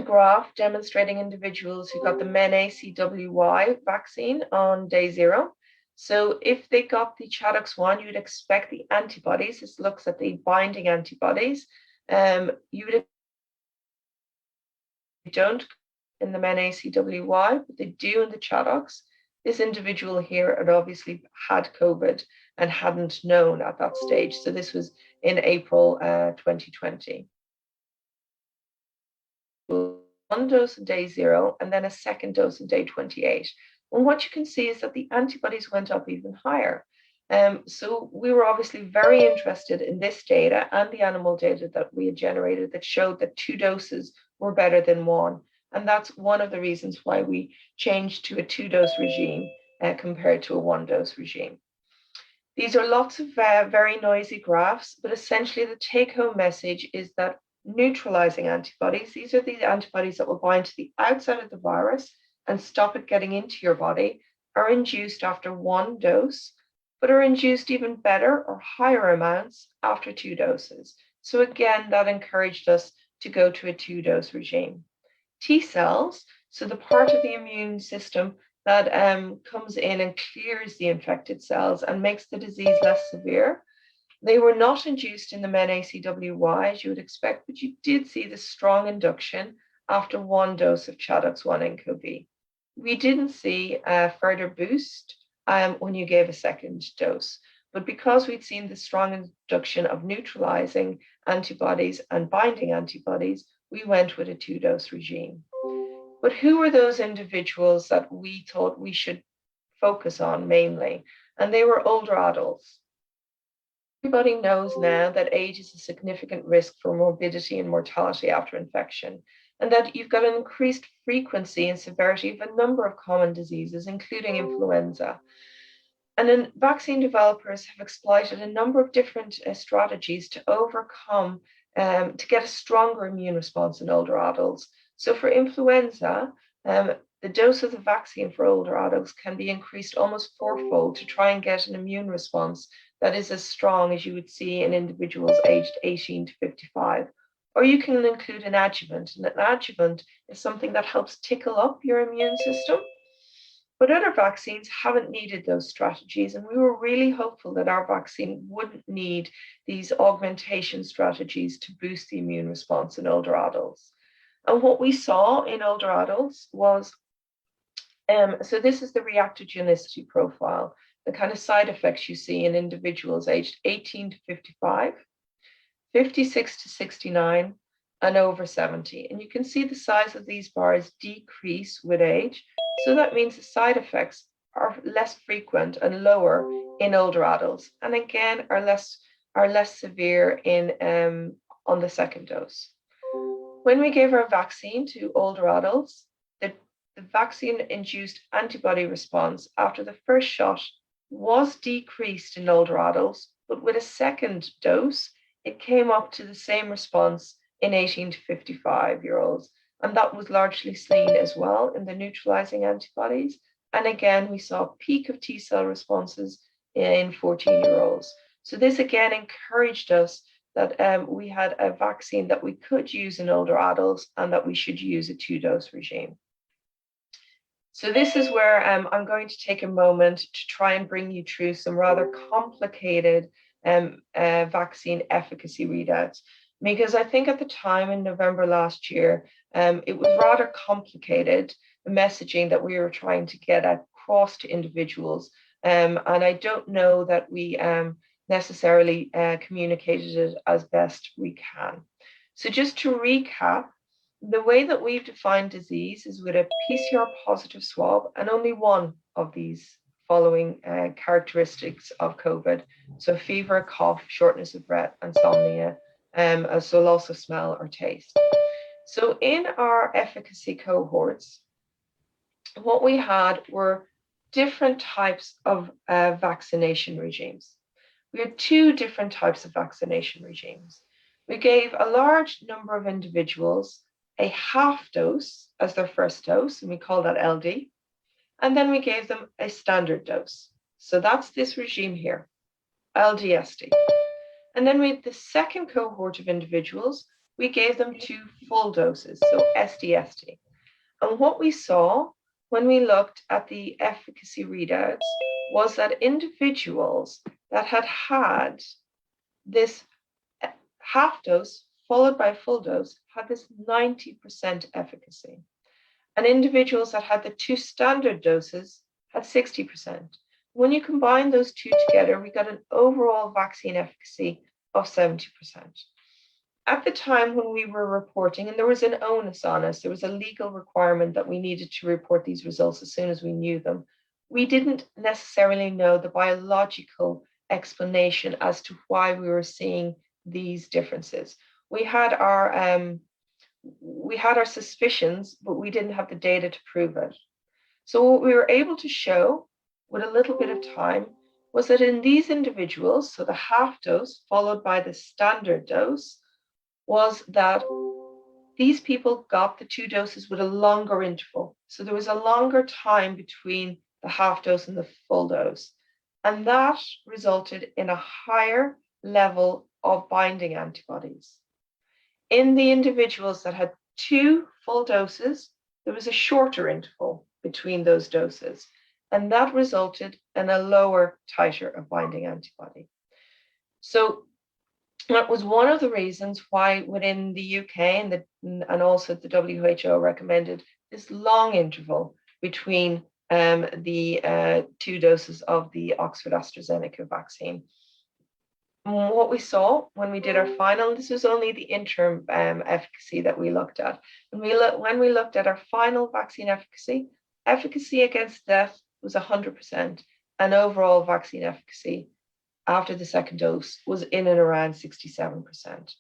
graph demonstrating individuals who got the MenACWY vaccine on day 0. So if they got the ChAdOx1, you'd expect the antibodies. This looks at the binding antibodies. You don't in the MenACWY, but they do in the ChAdOx. This individual here had obviously had COVID and hadn't known at that stage. So this was in April 2020. 1 dose on day 0 and then a second dose on day 28. And what you can see is that the antibodies went up even higher. So we were obviously very interested in this data and the animal data that we had generated that showed that 2 doses were better than 1. And that's one of the reasons why we changed to a 2-dose regime compared to a 1-dose regime. These are lots of very noisy graphs, but essentially the take-home message is that neutralizing antibodies, these are the antibodies that will bind to the outside of the virus and stop it getting into your body, are induced after 1 dose, but are induced even better or higher amounts after 2 doses. So again, that encouraged us to go to a 2-dose regime. T cells, so the part of the immune system that comes in and clears the infected cells and makes the disease less severe, they were not induced in the MenACWY as you would expect, but you did see the strong induction after 1 dose of ChAdOx1 nCoV. We didn't see a further boost when you gave a second dose, but because we'd seen the strong induction of neutralizing antibodies and binding antibodies, we went with a 2-dose regime. But who were those individuals that we thought we should focus on mainly? And they were older adults. Everybody knows now that age is a significant risk for morbidity and mortality after infection, and that you've got an increased frequency and severity of a number of common diseases, including influenza. And then vaccine developers have exploited a number of different strategies to overcome, to get a stronger immune response in older adults. So for influenza, the dose of the vaccine for older adults can be increased almost 4-fold to try and get an immune response that is as strong as you would see in individuals aged 18 to 55. Or you can include an adjuvant, and an adjuvant is something that helps tickle up your immune system. But other vaccines haven't needed those strategies, and we were really hopeful that our vaccine wouldn't need these augmentation strategies to boost the immune response in older adults. And what we saw in older adults was, so this is the reactogenicity profile, the kind of side effects you see in individuals aged 18 to 55, 56 to 69, and over 70. And you can see the size of these bars decrease with age. So that means the side effects are less frequent and lower in older adults, and again are less severe in on the second dose. When we gave our vaccine to older adults, the vaccine-induced antibody response after the first shot was decreased in older adults, but with a second dose, it came up to the same response in 18 to 55-year-olds. And that was largely seen as well in the neutralizing antibodies. And again, we saw a peak of T cell responses in 14-year-olds. So this again encouraged us that we had a vaccine that we could use in older adults and that we should use a 2-dose regime. So this is where I'm going to take a moment to try and bring you through some rather complicated vaccine efficacy readouts, because I think at the time in November last year, it was rather complicated, the messaging that we were trying to get across to individuals. And I don't know that we necessarily communicated it as best we can. So just to recap, the way that we've defined disease is with a PCR positive swab and only one of these following characteristics of COVID. So fever, cough, shortness of breath, insomnia, so loss of smell or taste. So in our efficacy cohorts, what we had were different types of vaccination regimes. We had 2 different types of vaccination regimes. We gave a large number of individuals a half dose as their first dose, and we call that LD. And then we gave them a standard dose. So that's this regime here, LDSD. And then with the second cohort of individuals, we gave them 2 full doses, so SDSD. And what we saw when we looked at the efficacy readouts was that individuals that had had this half dose followed by a full dose had this 90% efficacy. And individuals that had the 2 standard doses had 60%. When you combine those 2 together, we got an overall vaccine efficacy of 70%. At the time when we were reporting, and there was an onus on us, there was a legal requirement that we needed to report these results as soon as we knew them. We didn't necessarily know the biological explanation as to why we were seeing these differences. We had our suspicions, but we didn't have the data to prove it. So what we were able to show with a little bit of time was that in these individuals, so the half dose followed by the standard dose, was that these people got the 2 doses with a longer interval. So there was a longer time between the half dose and the full dose. And that resulted in a higher level of binding antibodies. In the individuals that had 2 full doses, there was a shorter interval between those doses, and that resulted in a lower titer of binding antibody. So that was one of the reasons why within the UK and also the WHO recommended this long interval between the 2 doses of the Oxford AstraZeneca vaccine. What we saw when we did our final, this was only the interim efficacy that we looked at. When we looked at our final vaccine efficacy against death was 100%, and overall vaccine efficacy after the second dose was in and around 67%.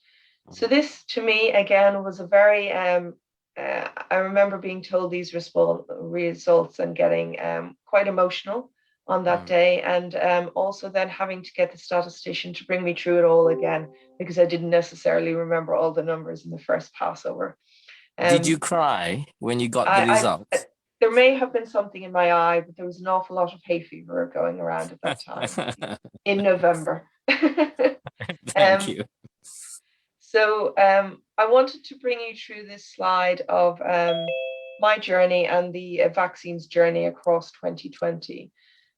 So this, to me, again, was a very, I remember being told these results and getting quite emotional on that day, and also then having to get the statistician to bring me through it all again, because I didn't necessarily remember all the numbers in the first passover. Did you cry when you got the results? There may have been something in my eye, but there was an awful lot of hay fever going around at that time in November. Thank you. So I wanted to bring you through this slide of my journey and the vaccine's journey across 2020.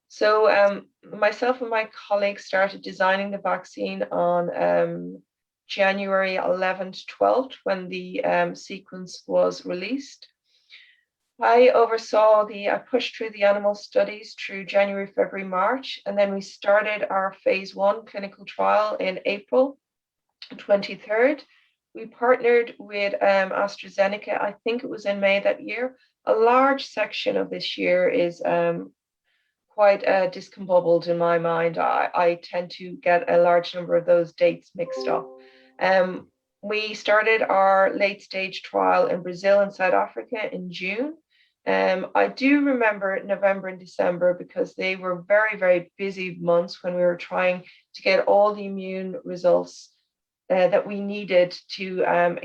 So myself and my colleagues started designing the vaccine on January 11th, 12th, when the sequence was released. I pushed through the animal studies through January, February, March, and then we started our phase 1 clinical trial in April 23rd. we partnered with AstraZeneca. I think it was in May that year. A large section of this year is quite discombobbled in my mind. I tend to get a large number of those dates mixed up. We started our late stage trial in Brazil and South Africa in June. I do remember November and December because they were very, very busy months when we were trying to get all the immune results that we needed to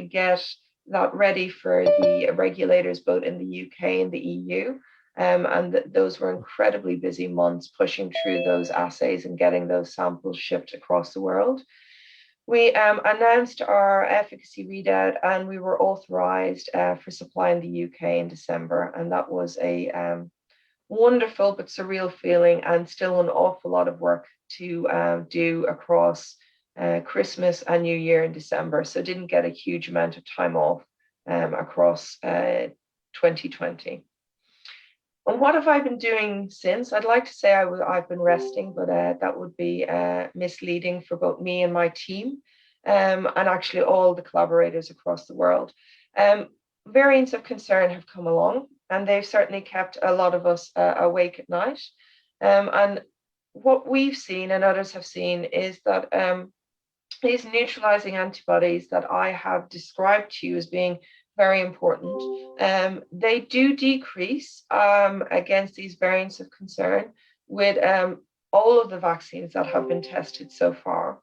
get that ready for the regulators both in the UK and the EU. Those were incredibly busy months pushing through those assays and getting those samples shipped across the world. We announced our efficacy readout and we were authorized for supply in the UK in December. And that was a wonderful but surreal feeling and still an awful lot of work to do across Christmas and New Year in December. So didn't get a huge amount of time off across 2020. And what have I been doing since? I'd like to say I've been resting, but that would be misleading for both me and my team, and actually all the collaborators across the world. Variants of concern have come along, and they've certainly kept a lot of us awake at night. And what we've seen and others have seen is that these neutralizing antibodies that I have described to you as being very important. They do decrease against these variants of concern with all of the vaccines that have been tested so far.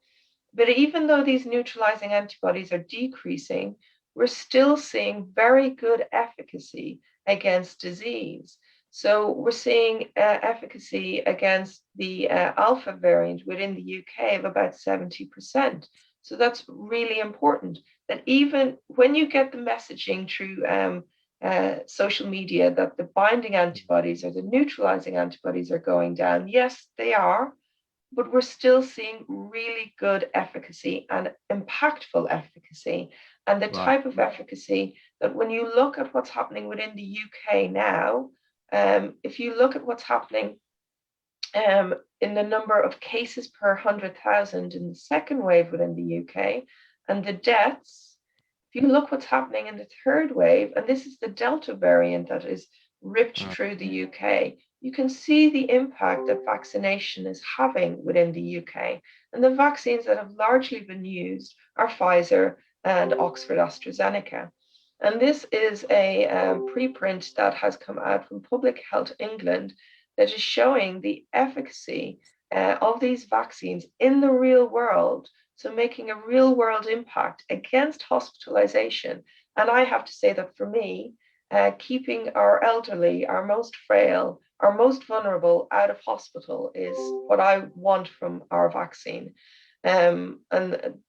But even though these neutralizing antibodies are decreasing, we're still seeing very good efficacy against disease. So we're seeing efficacy against the Alpha variant within the UK of about 70%. So that's really important, that even when you get the messaging through social media that the binding antibodies or the neutralizing antibodies are going down, yes, they are, but we're still seeing really good efficacy and impactful efficacy. And the type of efficacy that when you look at what's happening within the UK now, if you look at what's happening in the number of cases per 100,000 in the second wave within the UK and the deaths, if you look what's happening in the third wave, and this is the Delta variant that is ripped through the UK, you can see the impact that vaccination is having within the UK. And the vaccines that have largely been used are Pfizer and Oxford AstraZeneca. And this is a preprint that has come out from Public Health England that is showing the efficacy of these vaccines in the real world, so making a real world impact against hospitalization. And I have to say that for me, keeping our elderly, our most frail, our most vulnerable out of hospital is what I want from our vaccine. And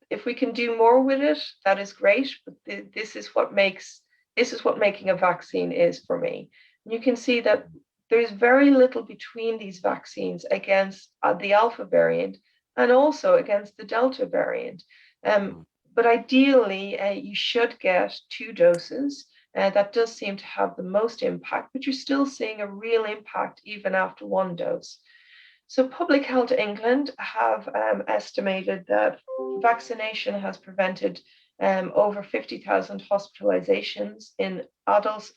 if we can do more with it, that is great. But this is what making a vaccine is for me. And you can see that there's very little between these vaccines against the Alpha variant and also against the Delta variant. But ideally, you should get 2 doses. That does seem to have the most impact, but you're still seeing a real impact even after 1 dose. So Public Health England have estimated that vaccination has prevented over 50,000 hospitalizations in adults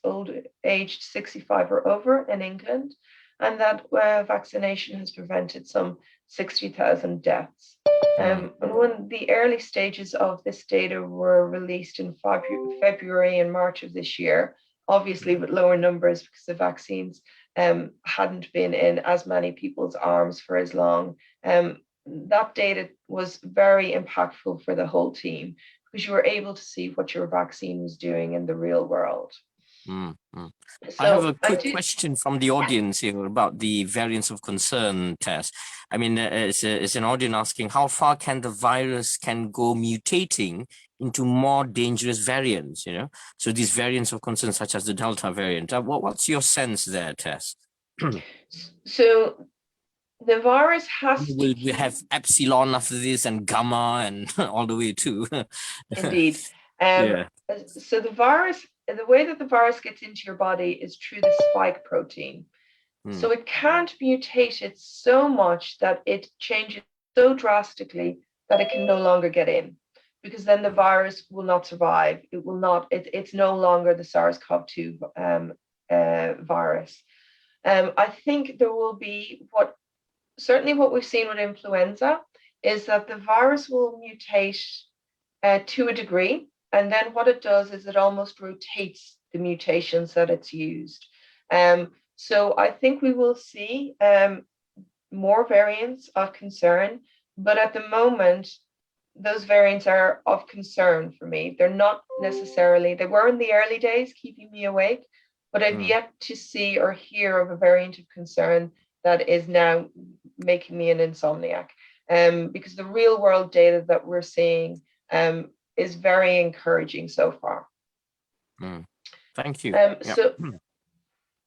aged 65 or over in England, and that vaccination has prevented some 60,000 deaths. And when the early stages of this data were released in February and March of this year, obviously with lower numbers because the vaccines hadn't been in as many people's arms for as long, that data was very impactful for the whole team because you were able to see what your vaccine was doing in the real world. So I have a quick question from the audience here about the variants of concern test. I mean, it's an audience asking how far can the virus go mutating into more dangerous variants, you know? So these variants of concern, such as the Delta variant, what's your sense there, Tess? So the virus has Will we have epsilon after this and gamma and all the way to? Indeed. Yeah. So the virus, the way that the virus gets into your body is through the spike protein. So it can't mutate it so much that it changes so drastically that it can no longer get in. because then the virus will not survive. It will not, it's no longer the SARS-CoV-2 virus. I think there will be certainly what we've seen with influenza is that the virus will mutate to a degree. And then what it does is it almost rotates the mutations that it's used. So I think we will see more variants of concern, but at the moment, those variants are of concern for me. They're not necessarily, they were in the early days keeping me awake, but I've yet to see or hear of a variant of concern that is now making me an insomniac. Because the real world data that we're seeing is very encouraging so far. Thank you.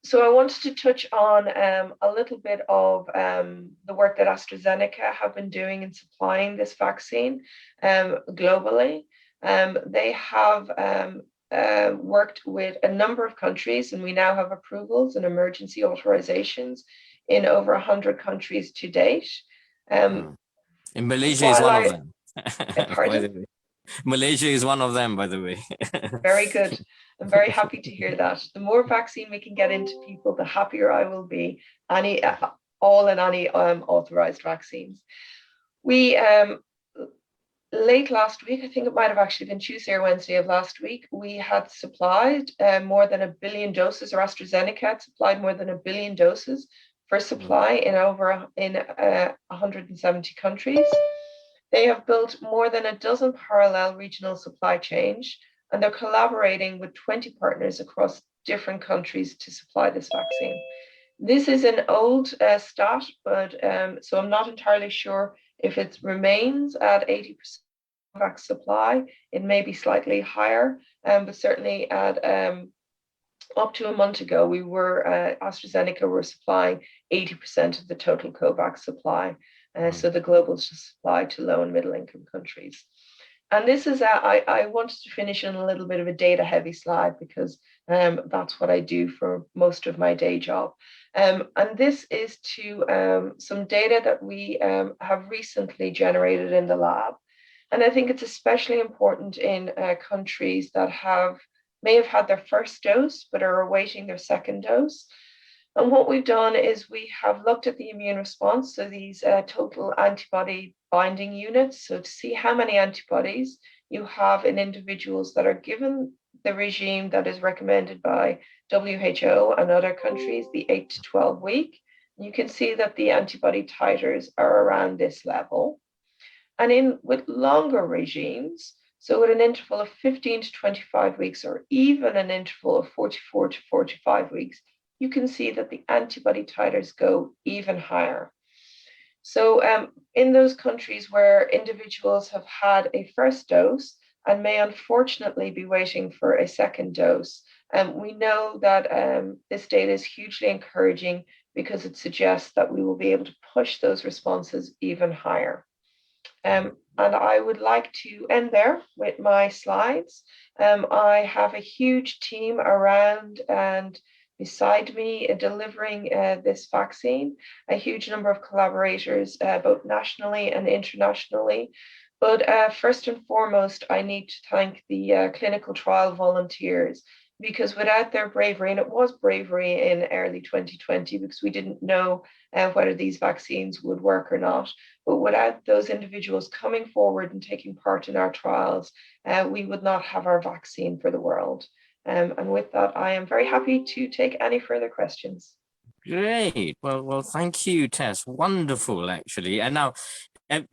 So I wanted to touch on a little bit of the work that AstraZeneca have been doing in supplying this vaccine globally. They have worked with a number of countries, and we now have approvals and emergency authorizations in over 100 countries to date. In Malaysia is one of them. Pardon? Malaysia is one of them, by the way. Very good. I'm very happy to hear that. The more vaccine we can get into people, the happier I will be. All and any authorized vaccines. We late last week, I think it might have actually been Tuesday or Wednesday of last week, we had supplied more than 1 billion doses, or AstraZeneca had supplied more than 1 billion doses for supply in 170 countries. They have built more than a dozen parallel regional supply chains, and they're collaborating with 20 partners across different countries to supply this vaccine. This is an old stat, but so I'm not entirely sure if it remains at 80% vaccine supply. It may be slightly higher, but certainly at up to a month ago, we were AstraZeneca were supplying 80% of the total COVAX supply. So the global supply to low and middle income countries. And this is, I wanted to finish in a little bit of a data heavy slide because that's what I do for most of my day job. And this is to some data that we have recently generated in the lab. And I think it's especially important in countries that may have had their first dose, but are awaiting their second dose. And what we've done is we have looked at the immune response, so these total antibody binding units, so to see how many antibodies you have in individuals that are given the regime that is recommended by WHO and other countries, the 8 to 12 week. You can see that the antibody titers are around this level. And with longer regimes, so with an interval of 15 to 25 weeks, or even an interval of 44 to 45 weeks, you can see that the antibody titers go even higher. So in those countries where individuals have had a first dose and may unfortunately be waiting for a second dose, we know that this data is hugely encouraging because it suggests that we will be able to push those responses even higher. And I would like to end there with my slides. I have a huge team around and beside me delivering this vaccine, a huge number of collaborators, both nationally and internationally. But first and foremost, I need to thank the clinical trial volunteers, because without their bravery, and it was bravery in early 2020 because we didn't know whether these vaccines would work or not, but without those individuals coming forward and taking part in our trials, we would not have our vaccine for the world. And with that, I am very happy to take any further questions. Great. Well, thank you, Tess. Wonderful, actually. And now,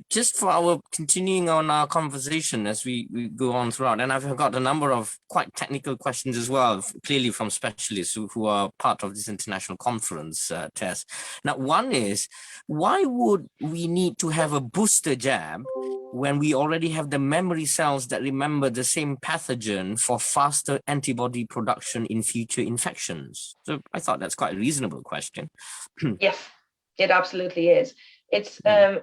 just for our continuing on our conversation as we go on throughout, and I've got a number of quite technical questions as well, clearly from specialists who are part of this international conference, Tess. Now, one is, why would we need to have a booster jab when we already have the memory cells that remember the same pathogen for faster antibody production in future infections? So I thought that's quite a reasonable question. Yes, it absolutely is. It's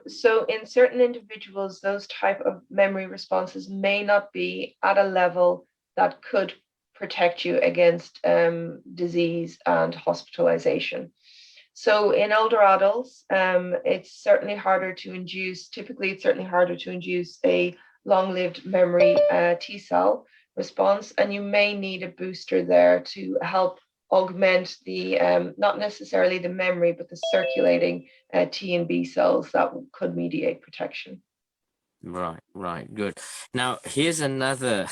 so in certain individuals, those type of memory responses may not be at a level that could protect you against disease and hospitalization. So in older adults, it's certainly harder to induce, typically it's certainly harder to induce a long-lived memory T cell response, and you may need a booster there to help augment the not necessarily the memory, but the circulating T and B cells that could mediate protection. Right, good. Now, here's another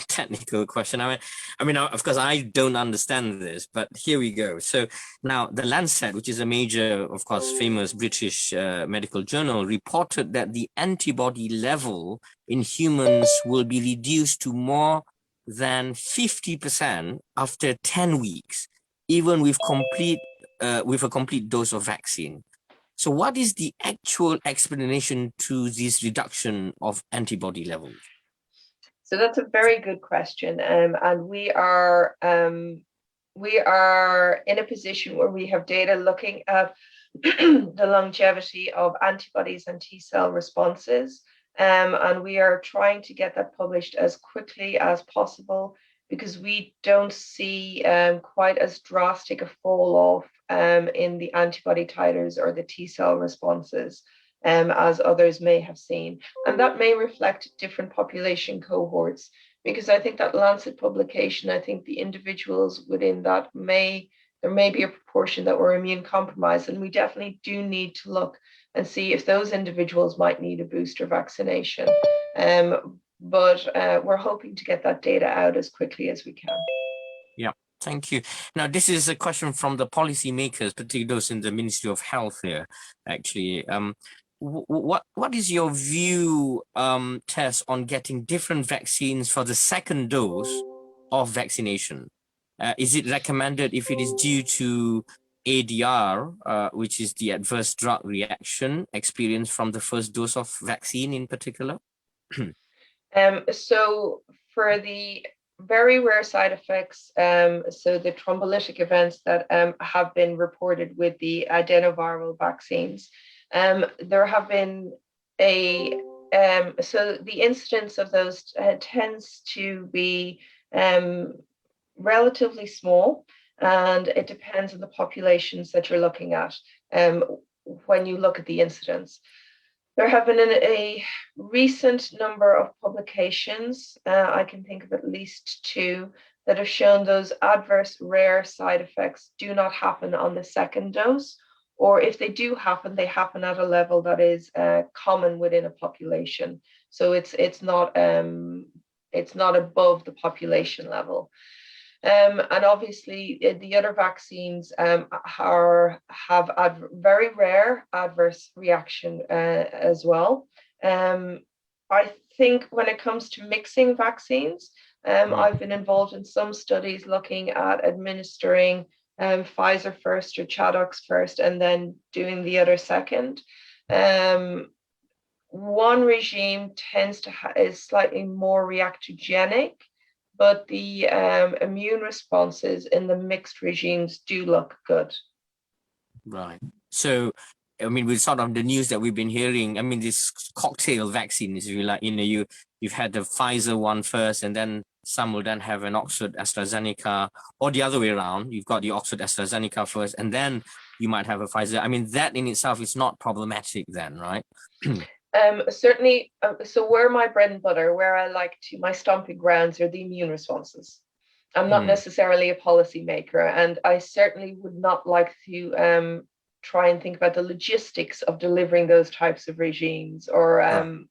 technical question. I mean, of course, I don't understand this, but here we go. So now, the Lancet, which is a major, of course, famous British medical journal, reported that the antibody level in humans will be reduced to more than 50% after 10 weeks, even with a complete dose of vaccine. So what is the actual explanation to this reduction of antibody levels? So that's a very good question. And we are in a position where we have data looking at the longevity of antibodies and T cell responses. And we are trying to get that published as quickly as possible, because we don't see quite as drastic a fall off in the antibody titers or the T cell responses as others may have seen. And that may reflect different population cohorts, because I think that Lancet publication, I think the individuals within that there may be a proportion that were immune compromised, and we definitely do need to look and see if those individuals might need a booster vaccination. But we're hoping to get that data out as quickly as we can. Yeah, thank you. Now, this is a question from the policymakers, particularly those in the Ministry of Health here, actually. What is your view, Tess, on getting different vaccines for the second dose of vaccination? Is it recommended if it is due to ADR, which is the adverse drug reaction experienced from the first dose of vaccine in particular? So for the very rare side effects, so the thrombolytic events that have been reported with the adenoviral vaccines, there have been so the incidence of those tends to be relatively small, and it depends on the populations that you're looking at when you look at the incidence. There have been a recent number of publications, I can think of at least 2, that have shown those adverse rare side effects do not happen on the second dose, or if they do happen, they happen at a level that is common within a population. So it's not above the population level. And obviously, the other vaccines have very rare adverse reaction as well. I think when it comes to mixing vaccines, I've been involved in some studies looking at administering Pfizer first or Chadox first, and then doing the other second. One regime tends to is slightly more reactogenic, but the immune responses in the mixed regimes do look good. Right. So, I mean, with sort of the news that we've been hearing, I mean, this cocktail vaccine is really like, you've had the Pfizer one first, and then some will then have an Oxford AstraZeneca, or the other way around. You've got the Oxford AstraZeneca first, and then you might have a Pfizer. I mean, that in itself is not problematic then, right? Certainly, so where my bread and butter, where I my stomping grounds are the immune responses. I'm not necessarily a policy maker, and I certainly would not like to try and think about the logistics of delivering those types of regimes, or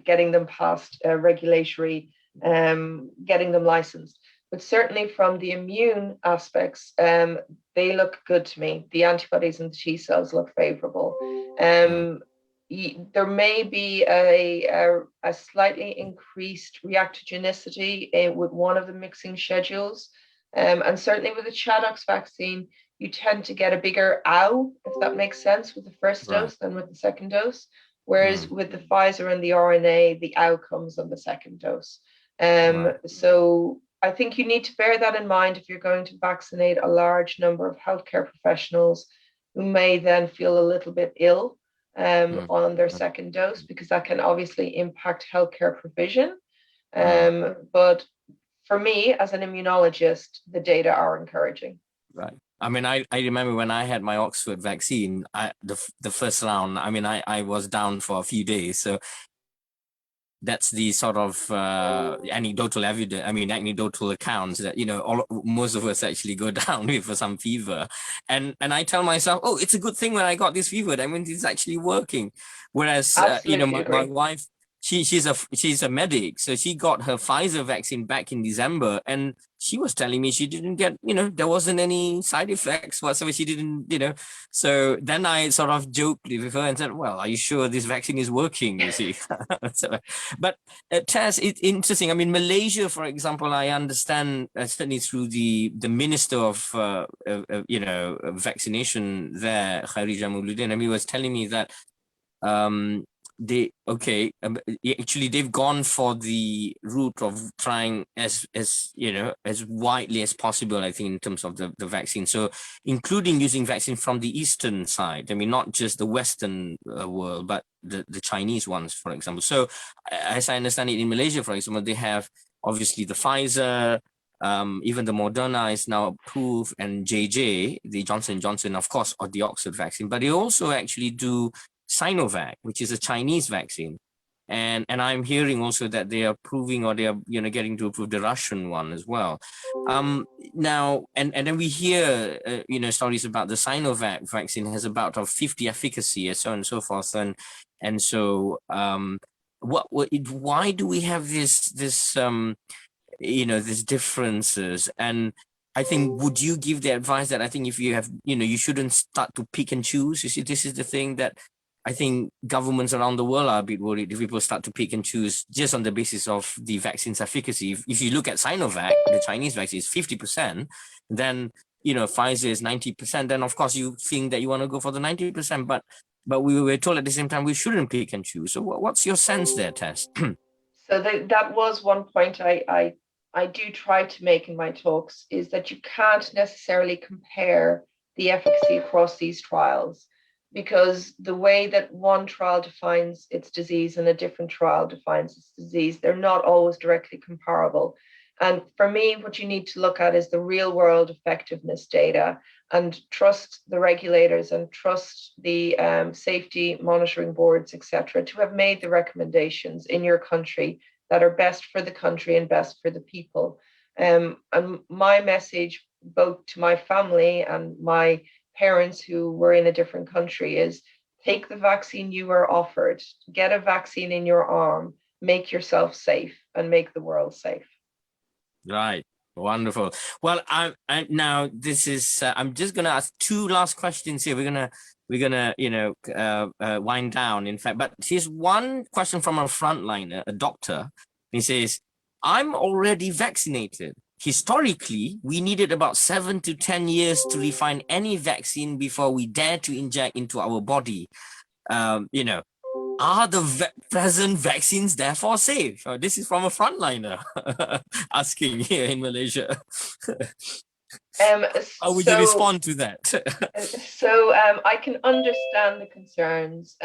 getting them past regulatory, getting them licensed. But certainly from the immune aspects, they look good to me. The antibodies and the T cells look favorable. There may be a slightly increased reactogenicity with one of the mixing schedules. And certainly with the Chadox vaccine, you tend to get a bigger ow, if that makes sense, with the first dose than with the second dose. Whereas with the Pfizer and the RNA, the ow comes on the second dose. So I think you need to bear that in mind if you're going to vaccinate a large number of healthcare professionals who may then feel a little bit ill on their second dose, because that can obviously impact healthcare provision. But for me, as an immunologist, the data are encouraging. Right. I mean, I remember when I had my Oxford vaccine, the first round, I mean, I was down for a few days. So that's the sort of anecdotal evidence. I mean, anecdotal accounts that most of us actually go down with some fever, and I tell myself, oh, it's a good thing when I got this fever. That means it's actually working. Whereas my wife, she's a medic, so she got her Pfizer vaccine back in December, and she was telling me she didn't get, there wasn't any side effects whatsoever. She didn't, So then I sort of joked with her and said, well, are you sure this vaccine is working? You see. But Tess, it's interesting. I mean, Malaysia, for example, I understand certainly through the Minister of vaccination there, Khairi Jamuluddin. I mean, he was telling me that actually they've gone for the route of trying as widely as possible, I think, in terms of the vaccine. So including using vaccine from the eastern side. I mean, not just the Western world, but the Chinese ones, for example. So as I understand it, in Malaysia, for example, they have obviously the Pfizer, even the Moderna is now approved, and JJ, the Johnson & Johnson, of course, or the Oxford vaccine, but they also actually do Sinovac, which is a Chinese vaccine. And I'm hearing also that they are approving, or they are getting to approve the Russian one as well. Now, and then we hear stories about the Sinovac vaccine has about 50 efficacy, and so on and so forth. And so why do we have these differences? And I think, would you give the advice that I think if you have, you shouldn't start to pick and choose? You see, this is the thing that I think governments around the world are a bit worried if people start to pick and choose just on the basis of the vaccine's efficacy. If you look at Sinovac, the Chinese vaccine is 50%, then, Pfizer is 90%, then of course you think that you want to go for the 90%, but we were told at the same time we shouldn't pick and choose. So what's your sense there, Tess? So that was one point I do try to make in my talks, is that you can't necessarily compare the efficacy across these trials, because the way that one trial defines its disease and a different trial defines its disease, they're not always directly comparable. And for me, what you need to look at is the real world effectiveness data, and trust the regulators and trust the safety monitoring boards, etc., to have made the recommendations in your country that are best for the country and best for the people. And my message, both to my family and my parents who were in a different country, is take the vaccine you were offered, get a vaccine in your arm, make yourself safe, and make the world safe. Right. Wonderful. Well, I'm now this is I'm just gonna ask two last questions here. We're gonna wind down, in fact, but here's one question from a frontliner, a doctor. He says, I'm already vaccinated. Historically, we needed about 7 to 10 years to refine any vaccine before we dare to inject into our body. Are the present vaccines therefore safe? This is from a frontliner asking here in Malaysia. How would you respond to that? So I can understand the concerns,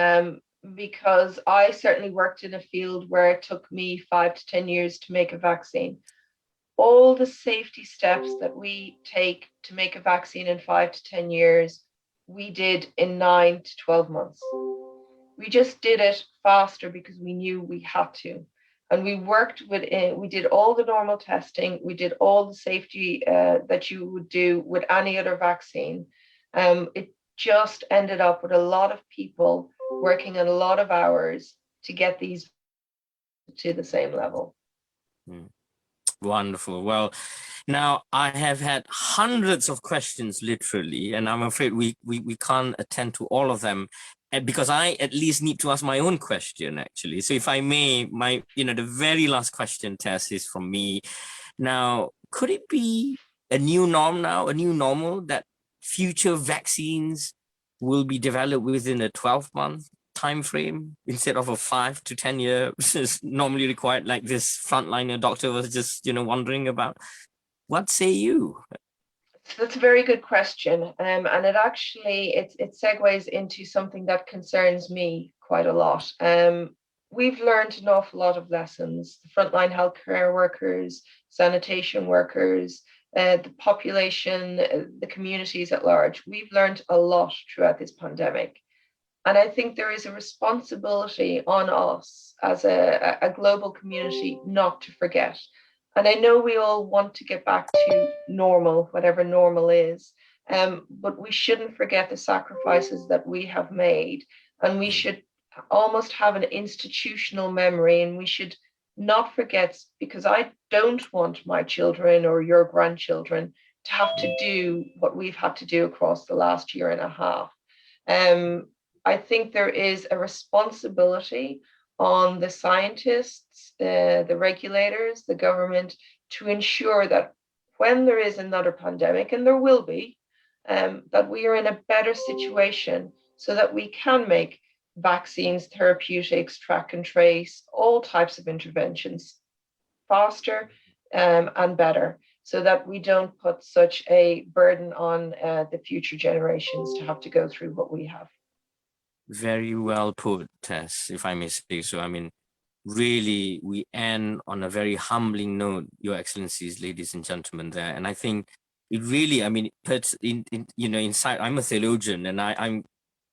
because I certainly worked in a field where it took me 5 to 10 years to make a vaccine. All the safety steps that we take to make a vaccine in 5 to 10 years, we did in 9 to 12 months. We just did it faster because we knew we had to. And we worked we did all the normal testing. We did all the safety that you would do with any other vaccine. It just ended up with a lot of people working on a lot of hours to get these to the same level. Wonderful. Well, now I have had hundreds of questions, literally, and I'm afraid we can't attend to all of them, because I at least need to ask my own question, actually. So if I may, the very last question, Tess, is from me. Now, could it be a new norm now, a new normal, that future vaccines will be developed within a 12-month time frame instead of a 5 to 10 year is normally required, like this frontliner doctor was just wondering about? What say you? That's a very good question, and it actually it segues into something that concerns me quite a lot. We've learned an awful lot of lessons. The frontline healthcare workers, sanitation workers, the population, the communities at large. We've learned a lot throughout this pandemic. And I think there is a responsibility on us as a global community not to forget. And I know we all want to get back to normal, whatever normal is, but we shouldn't forget the sacrifices that we have made. And we should almost have an institutional memory, and we should not forget, because I don't want my children or your grandchildren to have to do what we've had to do across the last year and a half. I think there is a responsibility on the scientists, the regulators, the government, to ensure that when there is another pandemic, and there will be, that we are in a better situation so that we can make vaccines, therapeutics, track and trace, all types of interventions faster and better, so that we don't put such a burden on the future generations to have to go through what we have. Very well put, Tess, if I may say so. I mean, really, we end on a very humbling note, Your Excellencies, ladies and gentlemen, there. And I think it really, I mean, puts inside, I'm a theologian, and I'm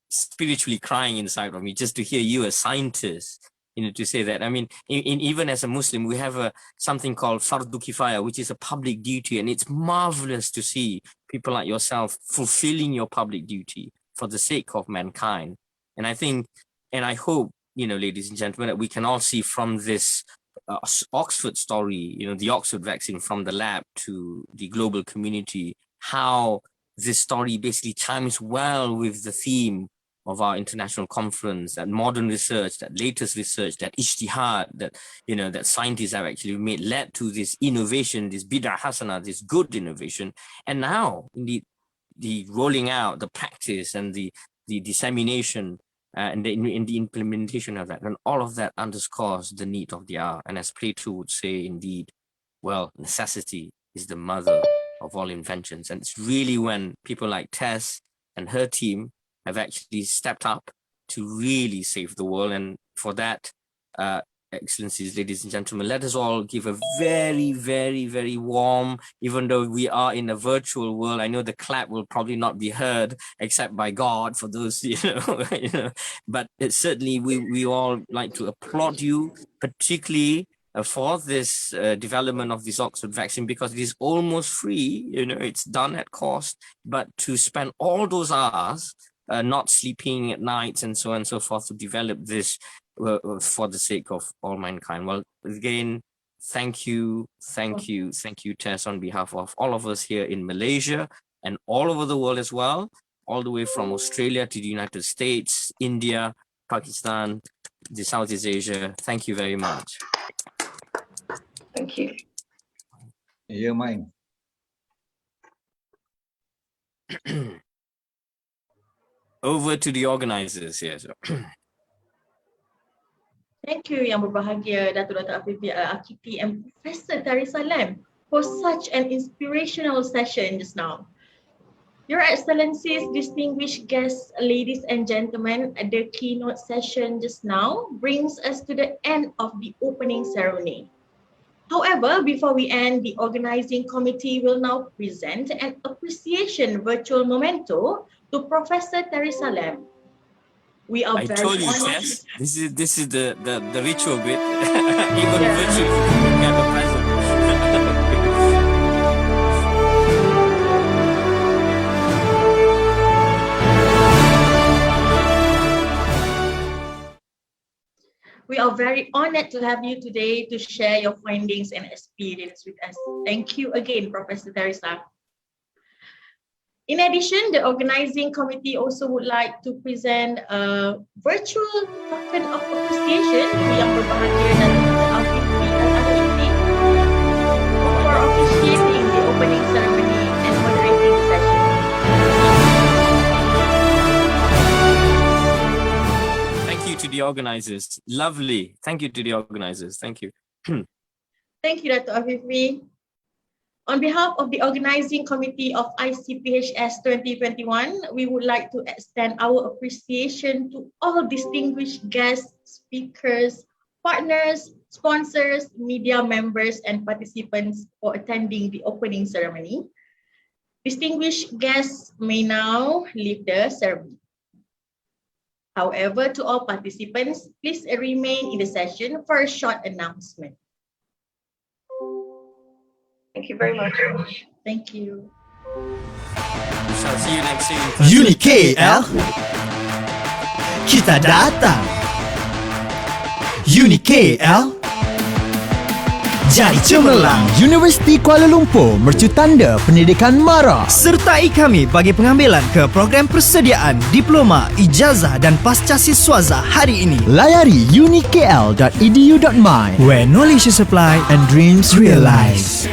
spiritually crying inside of me just to hear you, a scientist, to say that. I mean, even as a Muslim, we have something called fardu kifaya, which is a public duty, and it's marvelous to see people like yourself fulfilling your public duty for the sake of mankind. And I think, and I hope, ladies and gentlemen, that we can all see from this Oxford story, the Oxford vaccine, from the lab to the global community, how this story basically chimes well with the theme of our international conference, that modern research, that latest research, that ijtihad, that scientists have actually made, led to this innovation, this bid'ah hasana, this good innovation. And now, indeed, the rolling out, the practice, and the dissemination and the implementation of that, and all of that underscores the need of the hour. And as Plato would say, indeed, well, necessity is the mother of all inventions. And it's really when people like Tess and her team have actually stepped up to really save the world. And for that, Excellencies, ladies and gentlemen, let us all give a very, very, very warm, even though we are in a virtual world, I know the clap will probably not be heard except by God for those, but it's certainly we all like to applaud you, particularly for this development of this Oxford vaccine, because it is almost free, it's done at cost, but to spend all those hours not sleeping at nights and so on and so forth to develop this for the sake of all mankind. Well, again, thank you, Tess, on behalf of all of us here in Malaysia and all over the world as well, all the way from Australia to the United States, India, Pakistan, the Southeast Asia. Thank you very much. Thank you. Yeah, mine. Over to the organizers here. Thank you Yang Berbahagia Datuk Dr. Afifi Al-Akiti and Professor Darussalam for such an inspirational session just now. Your Excellencies, distinguished guests, ladies and gentlemen, the keynote session just now brings us to the end of the opening ceremony. However, before we end, the organizing committee will now present an appreciation virtual memento to Professor Darussalam. We are I very told you, honored. Tess, this is the ritual bit. Even virtually, we have a present. We are very honored to have you today to share your findings and experience with us. Thank you again, Professor Darussalam. In addition, the organizing committee also would like to present a virtual token of appreciation to Yang Berbahagia dan Afifi Al-Akiti for officiating the opening ceremony and moderating the session. Thank you to the organizers. Lovely. Thank you to the organizers. Thank you. Thank you, Dr. Afifi. On behalf of the organizing committee of ICPHS 2021, we would like to extend our appreciation to all distinguished guests, speakers, partners, sponsors, media members, and participants for attending the opening ceremony. Distinguished guests may now leave the ceremony. However, to all participants, please remain in the session for a short announcement. Thank you very much. Thank you. We shall see you next week. UniKL, kita datang. UniKL, jadi cemerlang. Universiti Kuala Lumpur mercu tanda pendidikan MARA. Sertai kami bagi pengambilan ke program persediaan diploma, ijazah dan pasca siswaza hari ini. Layari unikl.edu.my, where knowledge is applied and dreams realized.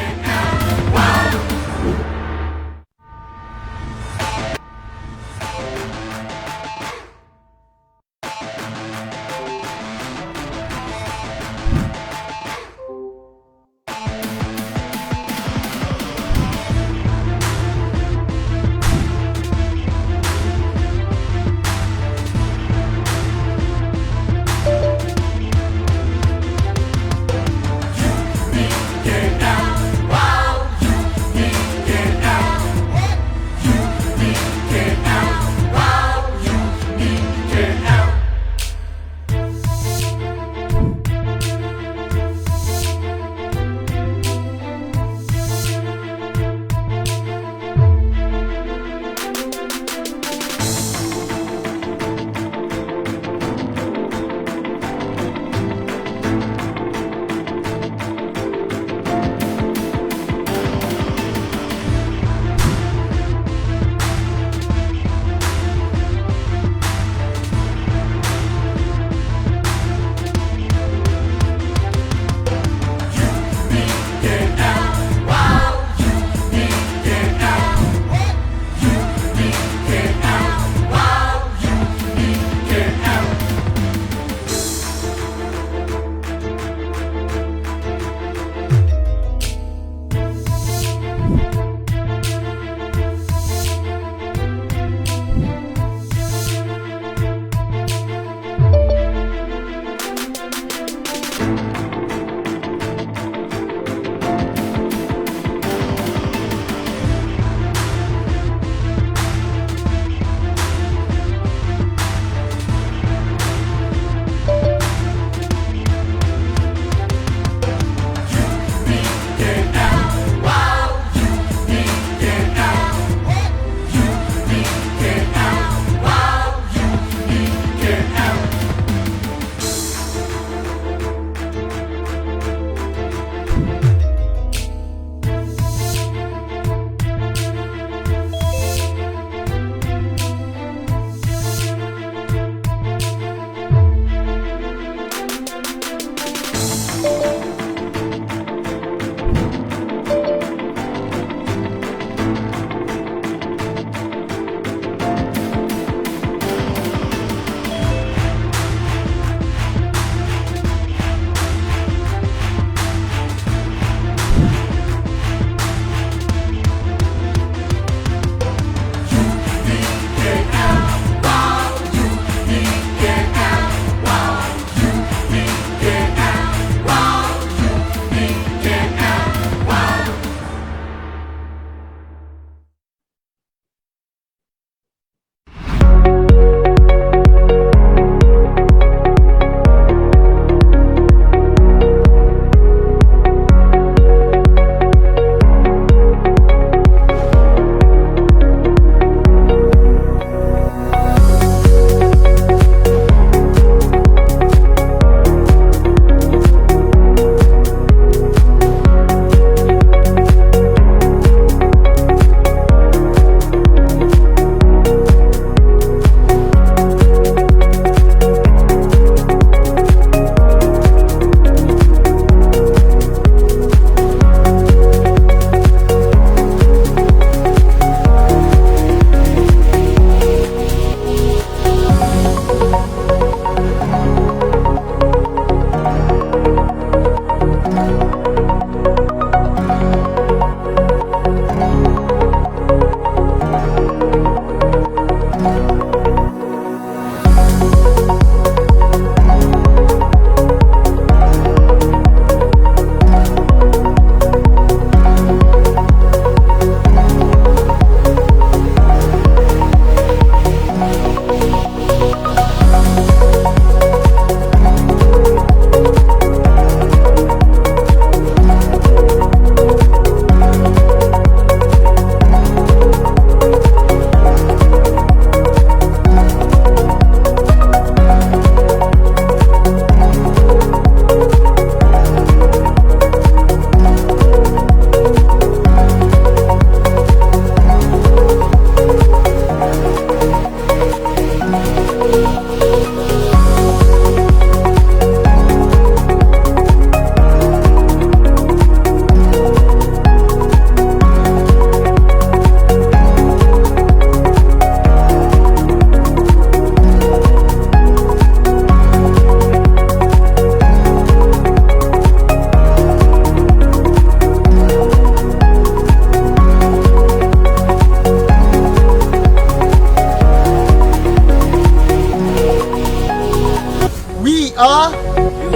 of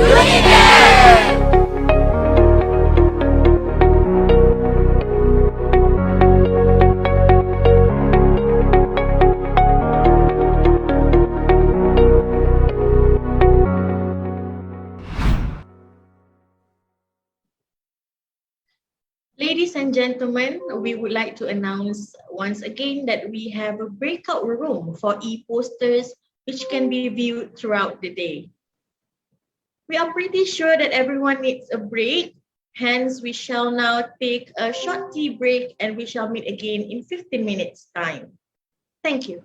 UniKL. Ladies and gentlemen, we would like to announce once again that we have a breakout room for e-posters which can be viewed throughout the day. We are pretty sure that everyone needs a break. Hence, we shall now take a short tea break and we shall meet again in 15 minutes time. Thank you.